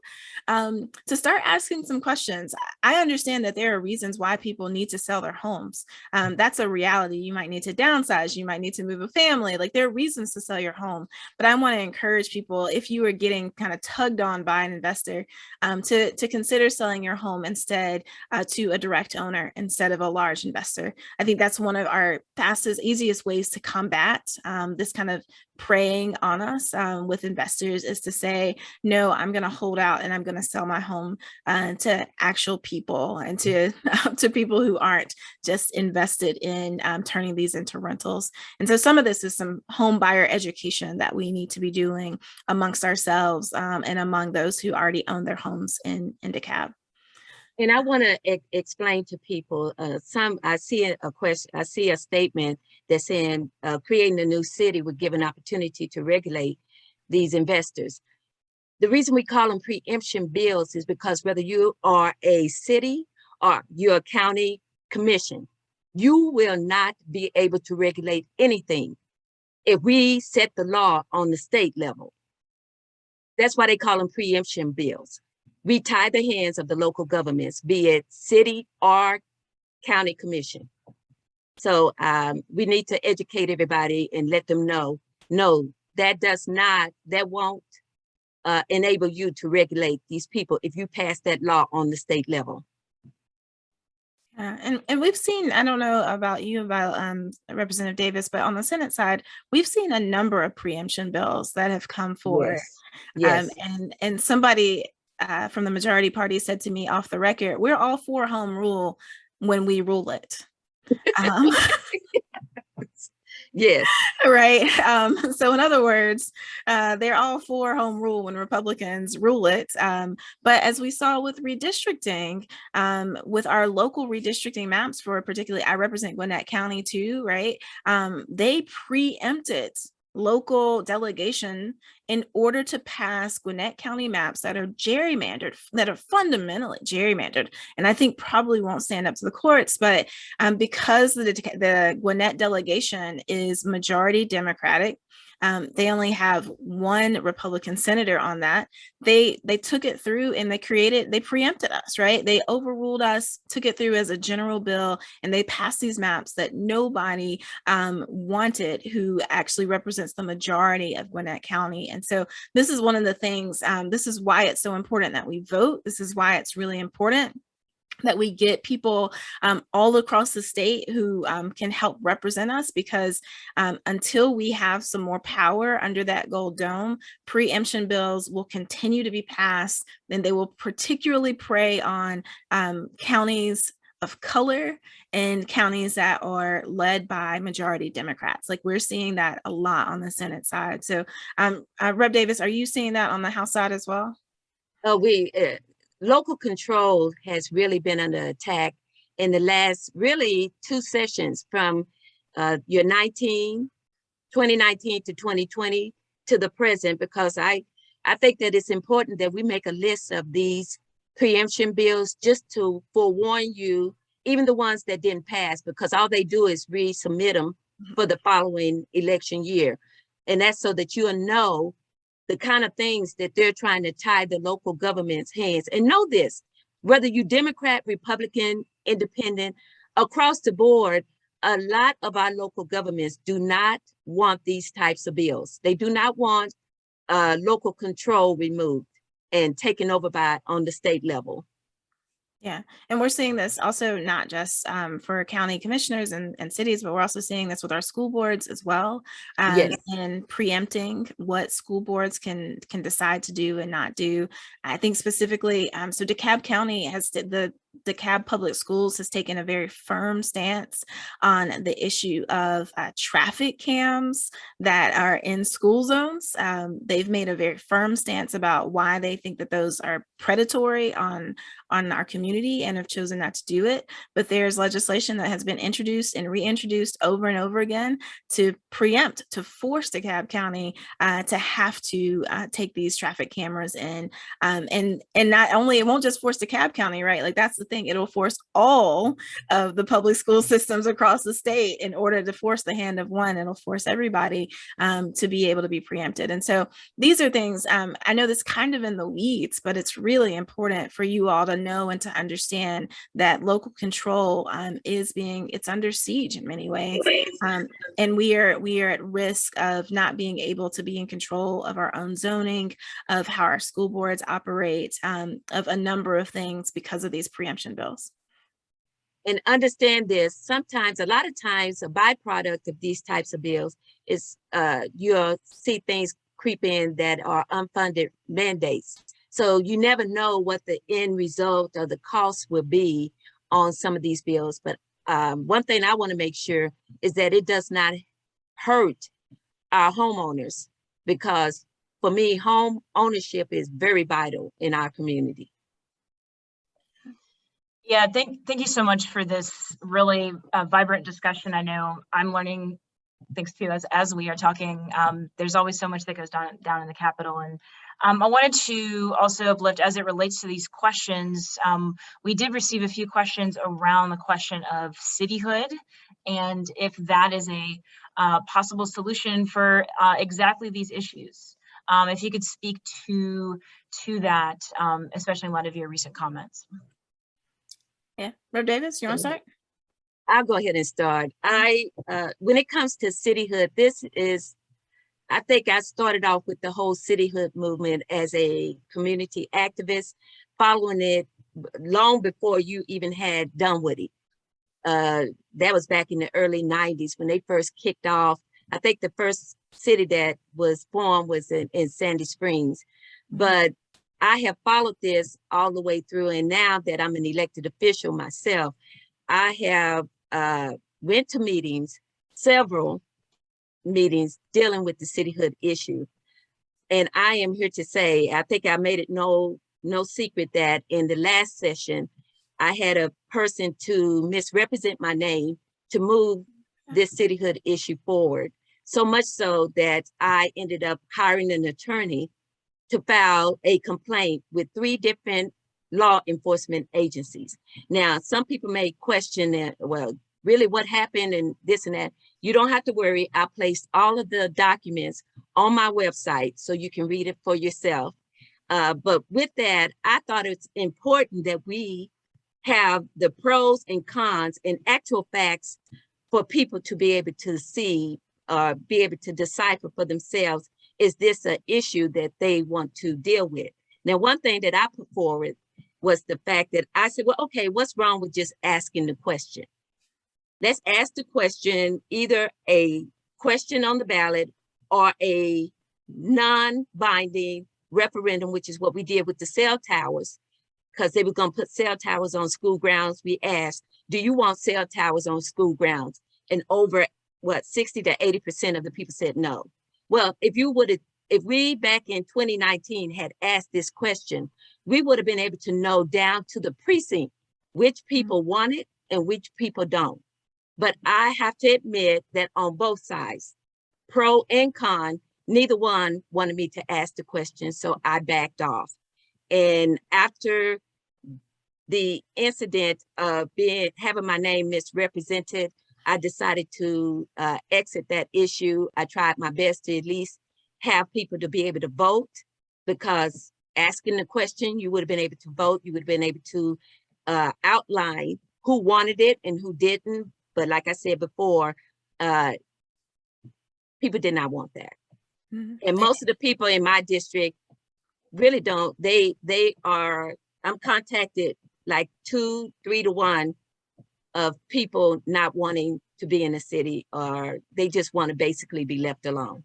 to start asking some questions. I understand that there are reasons why people need to sell their homes. That's a reality. You might need to downsize. You might need to move a family. Like, there are reasons to sell your home. But I want to encourage people, if you are getting kind of tugged on by an investor, to consider selling your home instead to a direct owner instead of a large investor. I think that's one of our fastest, easiest ways to combat this kind of preying on us with investors, is to say, no, I'm going to hold out and I'm going to sell my home to actual people, and to people who aren't just invested in turning these into rentals. And so some of this is some home buyer education that we need to be doing amongst ourselves and among those who already own their homes in DeKalb. And I want to explain to people, I see a statement that's saying creating a new city would give an opportunity to regulate these investors. The reason we call them preemption bills is because whether you are a city or you're a county commission, you will not be able to regulate anything if we set the law on the state level. That's why they call them preemption bills. We tie the hands of the local governments, be it city or county commission. So we need to educate everybody and let them know, no, that won't enable you to regulate these people if you pass that law on the state level. And we've seen, I don't know about you, about Representative Davis, but on the Senate side, we've seen a number of preemption bills that have come forward. Yes. And somebody from the majority party said to me off the record, we're all for home rule when we rule it. Yes. Right. So in other words, they're all for home rule when Republicans rule it. But as we saw with redistricting, with our local redistricting maps, for particularly, I represent Gwinnett County too, right? They preempted local delegation in order to pass Gwinnett County maps that are gerrymandered, that are fundamentally gerrymandered, and I think probably won't stand up to the courts. But because the Gwinnett delegation is majority Democratic, they only have one Republican senator on that. They took it through and they preempted us, right? They overruled us, took it through as a general bill, and they passed these maps that nobody wanted, who actually represents the majority of Gwinnett County. And so this is one of the things, this is why it's so important that we vote. This is why it's really important that we get people all across the state who can help represent us, because until we have some more power under that gold dome, preemption bills will continue to be passed, and they will particularly prey on counties of color and counties that are led by majority Democrats. Like, we're seeing that a lot on the Senate side. So Rep. Davis, are you seeing that on the House side as well? Local control has really been under attack in the last really two sessions, from 2019 to 2020 to the present, because I think that it's important that we make a list of these preemption bills just to forewarn you, even the ones that didn't pass, because all they do is resubmit them for the following election year. And that's so that you'll know the kind of things that they're trying to tie the local government's hands. And know this, whether you Democrat, Republican, Independent, across the board, a lot of our local governments do not want these types of bills. They do not want local control removed and taken over by on the state level. Yeah, and we're seeing this also not just for county commissioners and cities, but we're also seeing this with our school boards as well, Yes. and preempting what school boards can decide to do and not do. I think specifically, so DeKalb County has the DeKalb Public Schools has taken a very firm stance on the issue of traffic cams that are in school zones. They've made a very firm stance about why they think that those are predatory on our community and have chosen not to do it. But there's legislation that has been introduced and reintroduced over and over again to preempt, to force DeKalb County to have to take these traffic cameras in. And not only, it won't just force DeKalb County, right? Like that's the thing, it'll force all of the public school systems across the state. In order to force the hand of one, it'll force everybody to be able to be preempted. And so these are things, I know this kind of in the weeds, but it's really important for you all to know and to understand that local control it's under siege in many ways. And we are at risk of not being able to be in control of our own zoning, of how our school boards operate, of a number of things because of these preemption bills. And understand this, sometimes, a lot of times, a byproduct of these types of bills is you'll see things creep in that are unfunded mandates. So you never know what the end result or the cost will be on some of these bills. But one thing I want to make sure is that it does not hurt our homeowners, because for me, home ownership is very vital in our community. Yeah, thank you so much for this really vibrant discussion. I know I'm learning things too as we are talking. There's always so much that goes down in the Capitol, and I wanted to also uplift as it relates to these questions. We did receive a few questions around the question of cityhood, and if that is a possible solution for exactly these issues. If you could speak to that, especially in light of your recent comments. Yeah, Rev Davis, you want to start? I'll go ahead and start. When it comes to cityhood, I think I started off with the whole cityhood movement as a community activist, following it long before you even had Dunwoody. That was back in the early 90s when they first kicked off. I think the first city that was formed was in Sandy Springs. But I have followed this all the way through, and now that I'm an elected official myself, I have went to meetings, several meetings dealing with the cityhood issue. And I am here to say, I think I made it no secret that in the last session, I had a person to misrepresent my name to move this cityhood issue forward. So much so that I ended up hiring an attorney to file a complaint with 3 different law enforcement agencies. Now, some people may question that, well, really what happened and this and that. You don't have to worry. I placed all of the documents on my website so you can read it for yourself. But with that, I thought it's important that we have the pros and cons and actual facts for people to be able to see, be able to decipher for themselves, is this an issue that they want to deal with? Now, one thing that I put forward was the fact that I said, well, okay, what's wrong with just asking the question? Let's ask the question, either a question on the ballot or a non-binding referendum, which is what we did with the cell towers, because they were going to put cell towers on school grounds. We asked, do you want cell towers on school grounds? And over, 60 to 80% of the people said no. Well, if we back in 2019 had asked this question, we would have been able to know down to the precinct which people want it and which people don't. But I have to admit that on both sides, pro and con, neither one wanted me to ask the question, so I backed off. And after the incident of having my name misrepresented, I decided to exit that issue. I tried my best to at least have people to be able to vote, because asking the question, you would have been able to vote. You would have been able to outline who wanted it and who didn't. But like I said before, people did not want that. Mm-hmm. And most of the people in my district really don't. I'm contacted like 2, 3 to 1 of people not wanting to be in the city, or they just want to basically be left alone.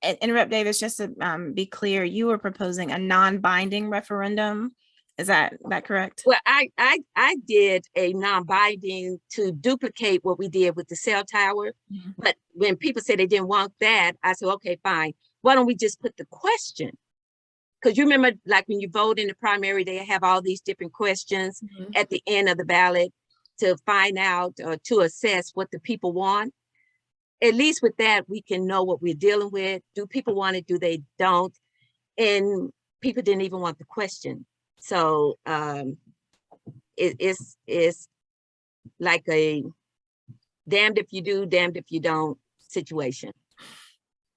And Rep. Davis, just to be clear, you were proposing a non-binding referendum. Is that correct? Well, I did a non-binding to duplicate what we did with the cell tower. Mm-hmm. But when people said they didn't want that, I said, okay, fine. Why don't we just put the question? Because you remember, like when you vote in the primary, they have all these different questions Mm-hmm. at the end of the ballot to find out or to assess what the people want. At least with that, we can know what we're dealing with. Do people want it? Do they don't? And people didn't even want the question. So it's like a damned if you do, damned if you don't situation.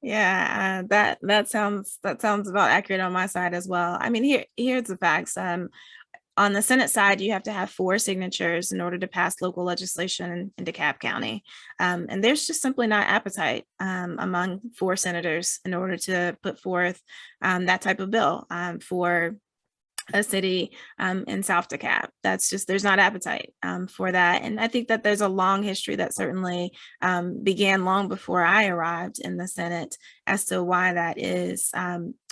Yeah, that sounds about accurate on my side as well. I mean, here's the facts. On the Senate side, you have to have 4 signatures in order to pass local legislation in DeKalb County. And there's just simply not appetite among 4 senators in order to put forth that type of bill for a city in South DeKalb. That's just, there's not appetite for that. And I think that there's a long history that certainly began long before I arrived in the Senate as to why that is.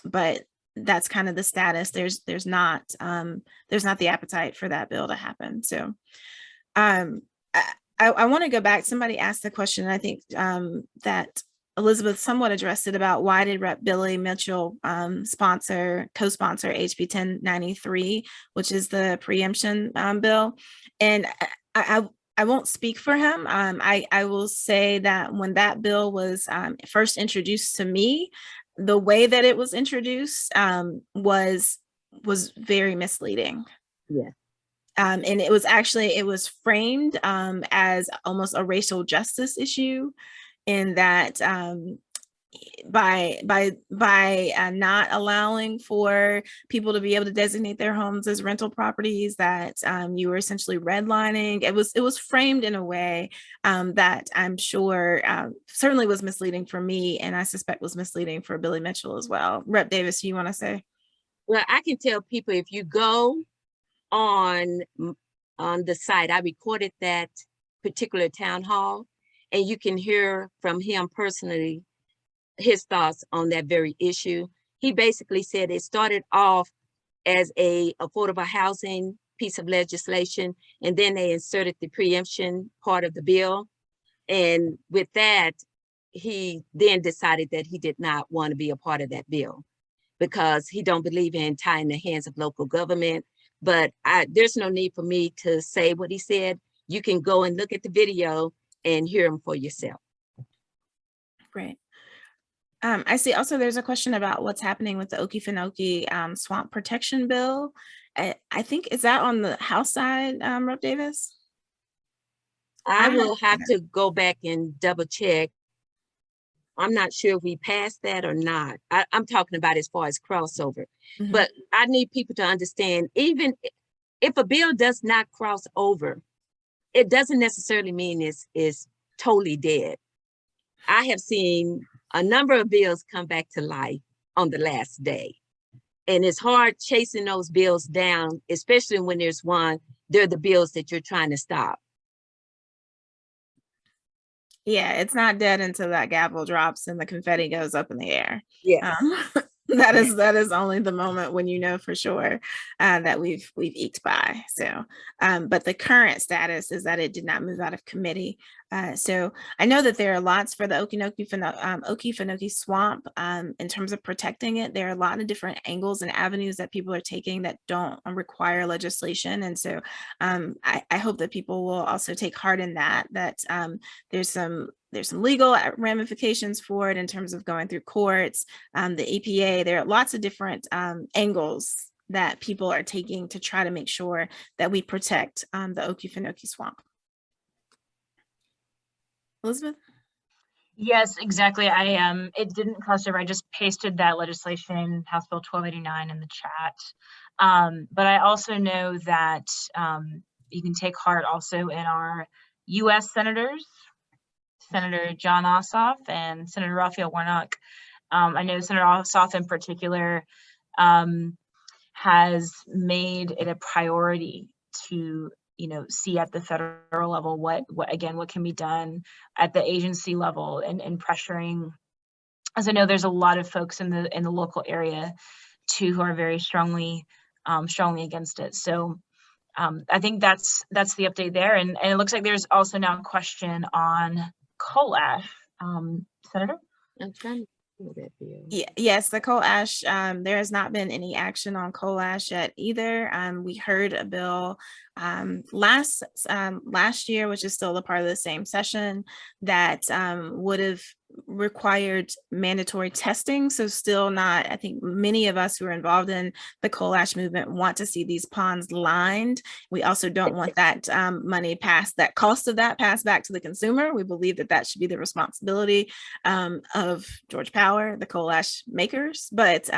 But that's kind of the status. There's not the appetite for that bill to happen. So I want to go back. Somebody asked the question, and I think that Elizabeth somewhat addressed it, about why did Rep. Billy Mitchell co-sponsor HB 1093, which is the pre-emption bill. And I won't speak for him. I will say that when that bill was first introduced to me, the way that it was introduced was very misleading. Yeah. And it was framed as almost a racial justice issue, in that by not allowing for people to be able to designate their homes as rental properties, that you were essentially redlining. It was framed in a way that I'm sure certainly was misleading for me, and I suspect was misleading for Billy Mitchell as well. Rep. Davis, you want to say? Well, I can tell people, if you go on the site, I recorded that particular town hall, and you can hear from him personally his thoughts on that very issue. He basically said it started off as a affordable housing piece of legislation, and then they inserted the preemption part of the bill. And with that, he then decided that he did not want to be a part of that bill, because he don't believe in tying the hands of local government. But there's no need for me to say what he said. You can go and look at the video and hear him for yourself. Great. I see also there's a question about what's happening with the Okefenokee swamp protection bill. I think, is that on the House side, Rep. Davis? I will have to go back and double check. I'm not sure if we passed that or not. I'm talking about as far as crossover. Mm-hmm. But I need people to understand, even if a bill does not cross over, it doesn't necessarily mean it's totally dead. I have seen a number of bills come back to life on the last day. And it's hard chasing those bills down, especially when they're the bills that you're trying to stop. Yeah, it's not dead until that gavel drops and the confetti goes up in the air. Yes. That is only the moment when you know for sure that we've eked by. So, but the current status is that it did not move out of committee. So I know that there are lots for the Okefenokee swamp in terms of protecting it. There are a lot of different angles and avenues that people are taking that don't require legislation. And so I hope that people will also take heart in that there's some legal ramifications for it in terms of going through courts, the EPA. There are lots of different angles that people are taking to try to make sure that we protect the Okefenokee swamp. Elizabeth? Yes, exactly. It didn't cross over. I just pasted that legislation, House Bill 1289, in the chat. But I also know that you can take heart also in our U.S. senators, Senator John Ossoff and Senator Raphael Warnock. I know Senator Ossoff in particular has made it a priority to see at the federal level what can be done at the agency level, and pressuring, as I know there's a lot of folks in the local area too who are very strongly against it. So I think that's the update there, and it looks like there's also now a question on coal ash. Senator? I'm trying to pull that bill. Yes, the coal ash, there has not been any action on coal ash yet either. We heard a bill last year, which is still a part of the same session, that would have required mandatory testing. So still not, I think many of us who are involved in the coal ash movement want to see these ponds lined. We also don't want that money passed, that cost of that passed back to the consumer. We believe that that should be the responsibility of Georgia Power, the coal ash makers. But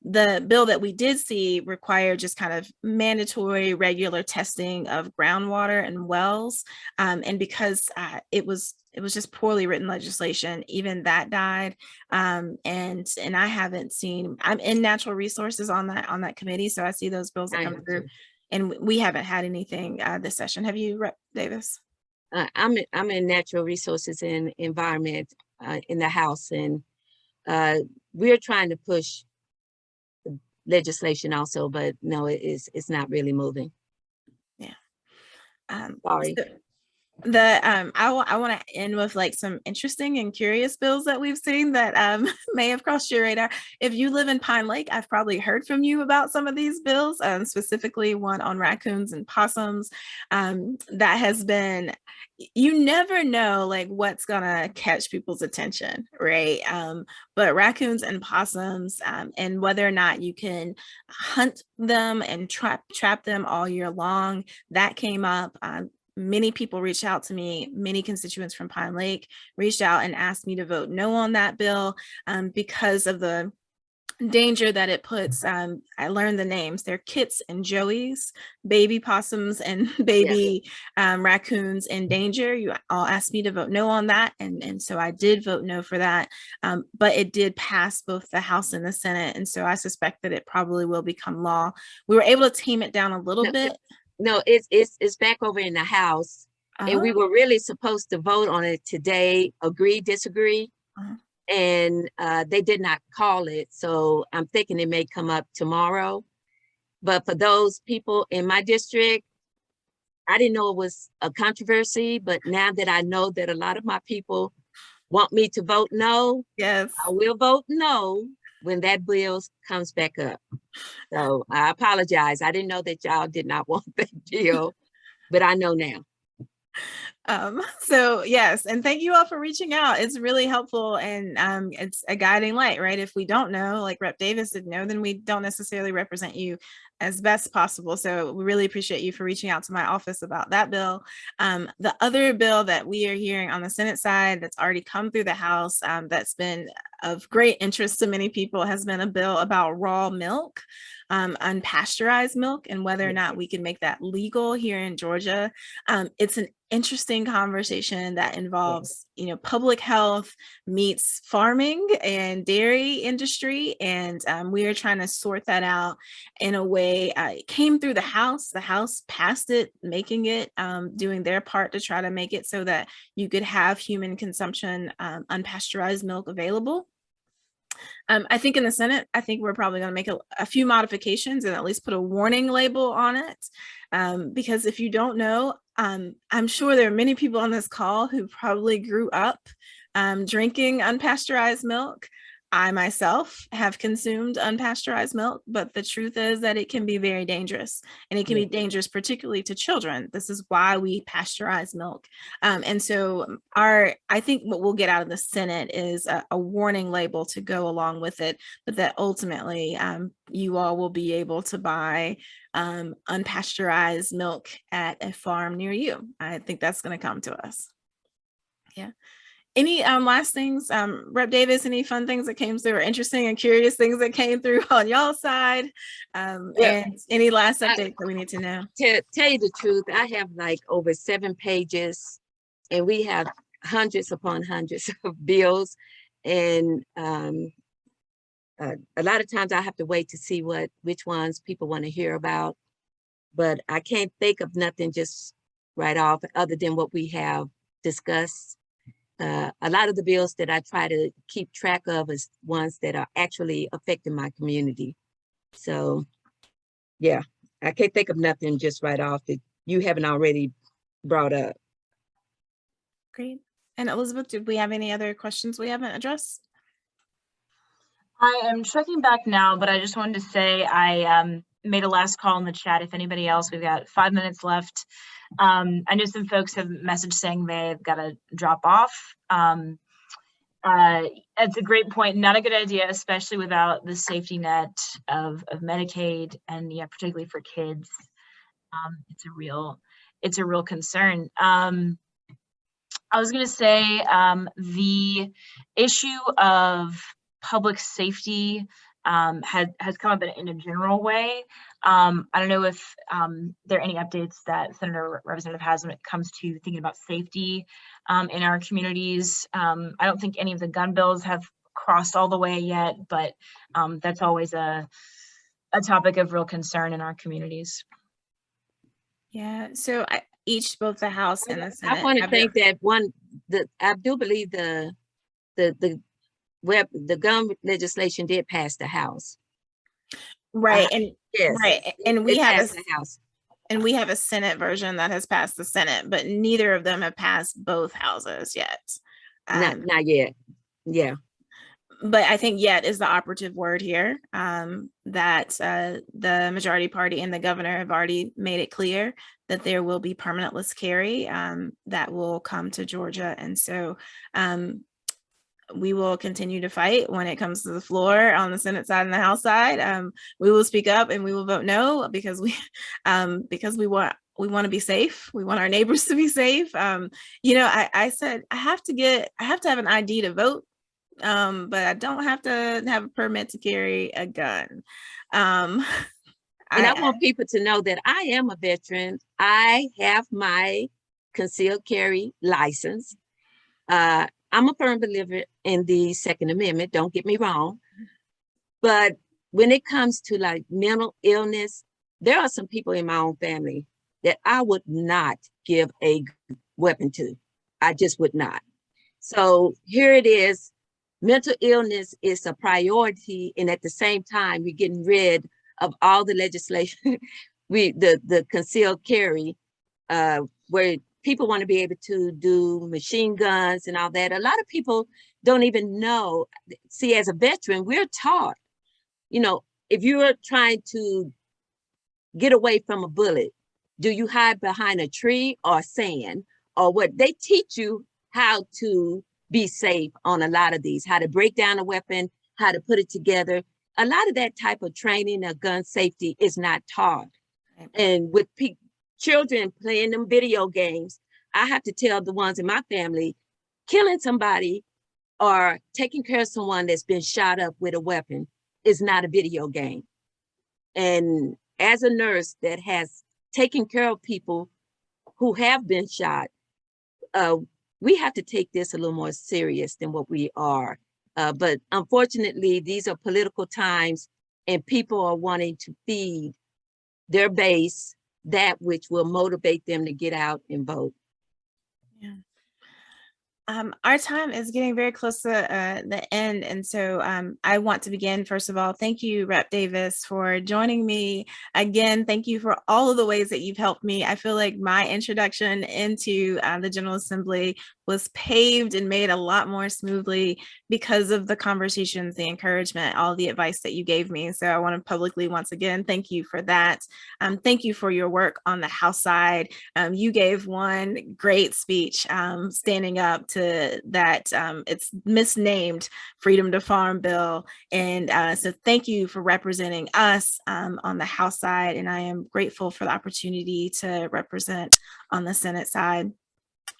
the bill that we did see required just kind of mandatory regular testing of groundwater and wells. And because it was just poorly written legislation, even that died. And I haven't seen, I'm in natural resources on that committee, so I see those bills that come through, and we haven't had anything this session. Have you, Rep Davis? I'm in natural resources and environment in the House, and we're trying to push legislation also, but no, it's not really moving. Yeah. Sorry. So I want to end with like some interesting and curious bills that we've seen that may have crossed your radar. If you live in Pine Lake, I've probably heard from you about some of these bills, specifically one on raccoons and possums. That has been, you never know like what's gonna catch people's attention, right? But raccoons and possums, and whether or not you can hunt them and trap them all year long, that came up. Many people reached out to me, many constituents from Pine Lake reached out and asked me to vote no on that bill because of the danger that it puts. I learned the names. They're Kits and Joeys, baby possums and baby raccoons in danger. You all asked me to vote no on that. And so I did vote no for that. But it did pass both the House and the Senate. And so I suspect that it probably will become law. We were able to tame it down a little bit. No, it's back over in the House, and we were really supposed to vote on it today, agree, disagree, and they did not call it. So I'm thinking it may come up tomorrow. But for those people in my district, I didn't know it was a controversy, but now that I know that a lot of my people want me to vote no, yes, I will vote no when that bill comes back up. So I apologize. I didn't know that y'all did not want that deal, but I know now. So yes, and thank you all for reaching out. It's really helpful, and it's a guiding light, right? If we don't know, like Rep Davis didn't know, then we don't necessarily represent you as best possible. So we really appreciate you for reaching out to my office about that bill. The other bill that we are hearing on the Senate side that's already come through the House, that's been of great interest to many people, has been a bill about raw milk, unpasteurized milk, and whether or not we can make that legal here in Georgia. It's an interesting conversation that involves, public health meets farming and dairy industry, and we are trying to sort that out in a way. It came through the House passed it, making it, doing their part to try to make it so that you could have human consumption unpasteurized milk available. I think in the Senate, I think we're probably going to make a few modifications and at least put a warning label on it. Because if you don't know, I'm sure there are many people on this call who probably grew up drinking unpasteurized milk. I myself have consumed unpasteurized milk, but the truth is that it can be very dangerous, and it can be dangerous particularly to children. This is why we pasteurize milk. And so I think what we'll get out of the Senate is a warning label to go along with it, but that ultimately you all will be able to buy unpasteurized milk at a farm near you. I think that's going to come to us. Yeah. Any last things, Rep Davis, any fun things that came through or interesting and curious things that came through on y'all's side? And any last updates that we need to know? Tell you the truth, I have like over 7 pages and we have hundreds upon hundreds of bills. And a lot of times I have to wait to see which ones people want to hear about. But I can't think of nothing just right off other than what we have discussed. A lot of the bills that I try to keep track of is ones that are actually affecting my community. So yeah, I can't think of nothing just right off that you haven't already brought up. Great. And Elizabeth, did we have any other questions we haven't addressed? I am checking back now, but I just wanted to say I made a last call in the chat. If anybody else, we've got 5 minutes left. I know some folks have messaged saying they've got to drop off. It's a great point. Not a good idea, especially without the safety net of Medicaid, and yeah, particularly for kids. It's a real concern. I was going to say the issue of public safety has come up in a general way. I don't know if there are any updates that Senator Representative has when it comes to thinking about safety in our communities. I don't think any of the gun bills have crossed all the way yet, but that's always a topic of real concern in our communities. Yeah, so both the House and the Senate. I want to think that I do believe the gun legislation did pass the House. Right. And yes, right. And we have the House. And we have a Senate version that has passed the Senate, but neither of them have passed both houses yet. Not yet. Yeah. But I think yet is the operative word here, that the majority party and the governor have already made it clear that there will be permanentless carry that will come to Georgia. And so we will continue to fight when it comes to the floor on the Senate side and the House side. We will speak up and we will vote no because we want to be safe. We want our neighbors to be safe. I said I have to have an ID to vote. But I don't have to have a permit to carry a gun. And I want people to know that I am a veteran. I have my concealed carry license. I'm a firm believer in the Second Amendment, don't get me wrong. But when it comes to like mental illness, there are some people in my own family that I would not give a weapon to. I just would not. So here it is. Mental illness is a priority, and at the same time, we're getting rid of all the legislation, the concealed carry, where people want to be able to do machine guns and all that. A lot of people don't even know. See, as a veteran, we're taught, if you're trying to get away from a bullet, do you hide behind a tree or sand or what? They teach you how to be safe on a lot of these, how to break down a weapon, how to put it together. A lot of that type of training of gun safety is not taught. Right. And with children playing them video games, I have to tell the ones in my family, killing somebody or taking care of someone that's been shot up with a weapon is not a video game. And as a nurse that has taken care of people who have been shot, we have to take this a little more serious than what we are. But unfortunately, these are political times and people are wanting to feed their base that which will motivate them to get out and vote. Yeah. Our time is getting very close to the end. And so I want to begin, first of all, thank you, Rep Davis, for joining me. Again, thank you for all of the ways that you've helped me. I feel like my introduction into the General Assembly was paved and made a lot more smoothly because of the conversations, the encouragement, all the advice that you gave me. So I want to publicly, once again, thank you for that. Thank you for your work on the House side. You gave one great speech standing up to that it's misnamed Freedom to Farm bill. And so thank you for representing us on the House side. And I am grateful for the opportunity to represent on the Senate side.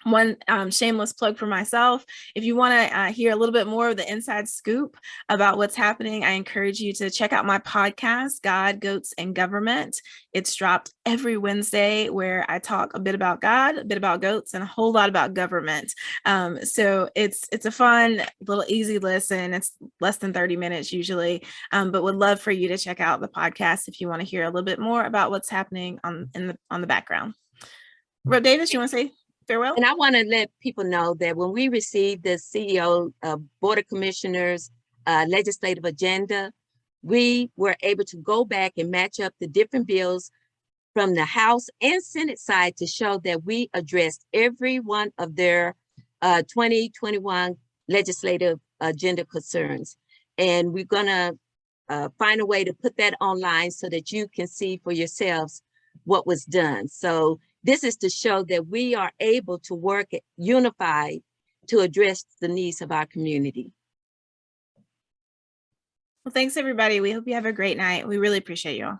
one shameless plug for myself. If you want to hear a little bit more of the inside scoop about what's happening, I encourage you to check out my podcast, God, Goats, and Government. It's dropped every Wednesday, where I talk a bit about God, a bit about goats, and a whole lot about government. So it's a fun little easy listen. It's less than 30 minutes usually, but would love for you to check out the podcast if you want to hear a little bit more about what's happening on the background. Rep Davis, you want to say farewell? And I want to let people know that when we received the CEO Board of Commissioners legislative agenda, we were able to go back and match up the different bills from the House and Senate side to show that we addressed every one of their 2021 legislative agenda concerns. And we're going to find a way to put that online so that you can see for yourselves what was done. So this is to show that we are able to work unified to address the needs of our community. Well, thanks everybody. We hope you have a great night. We really appreciate you all.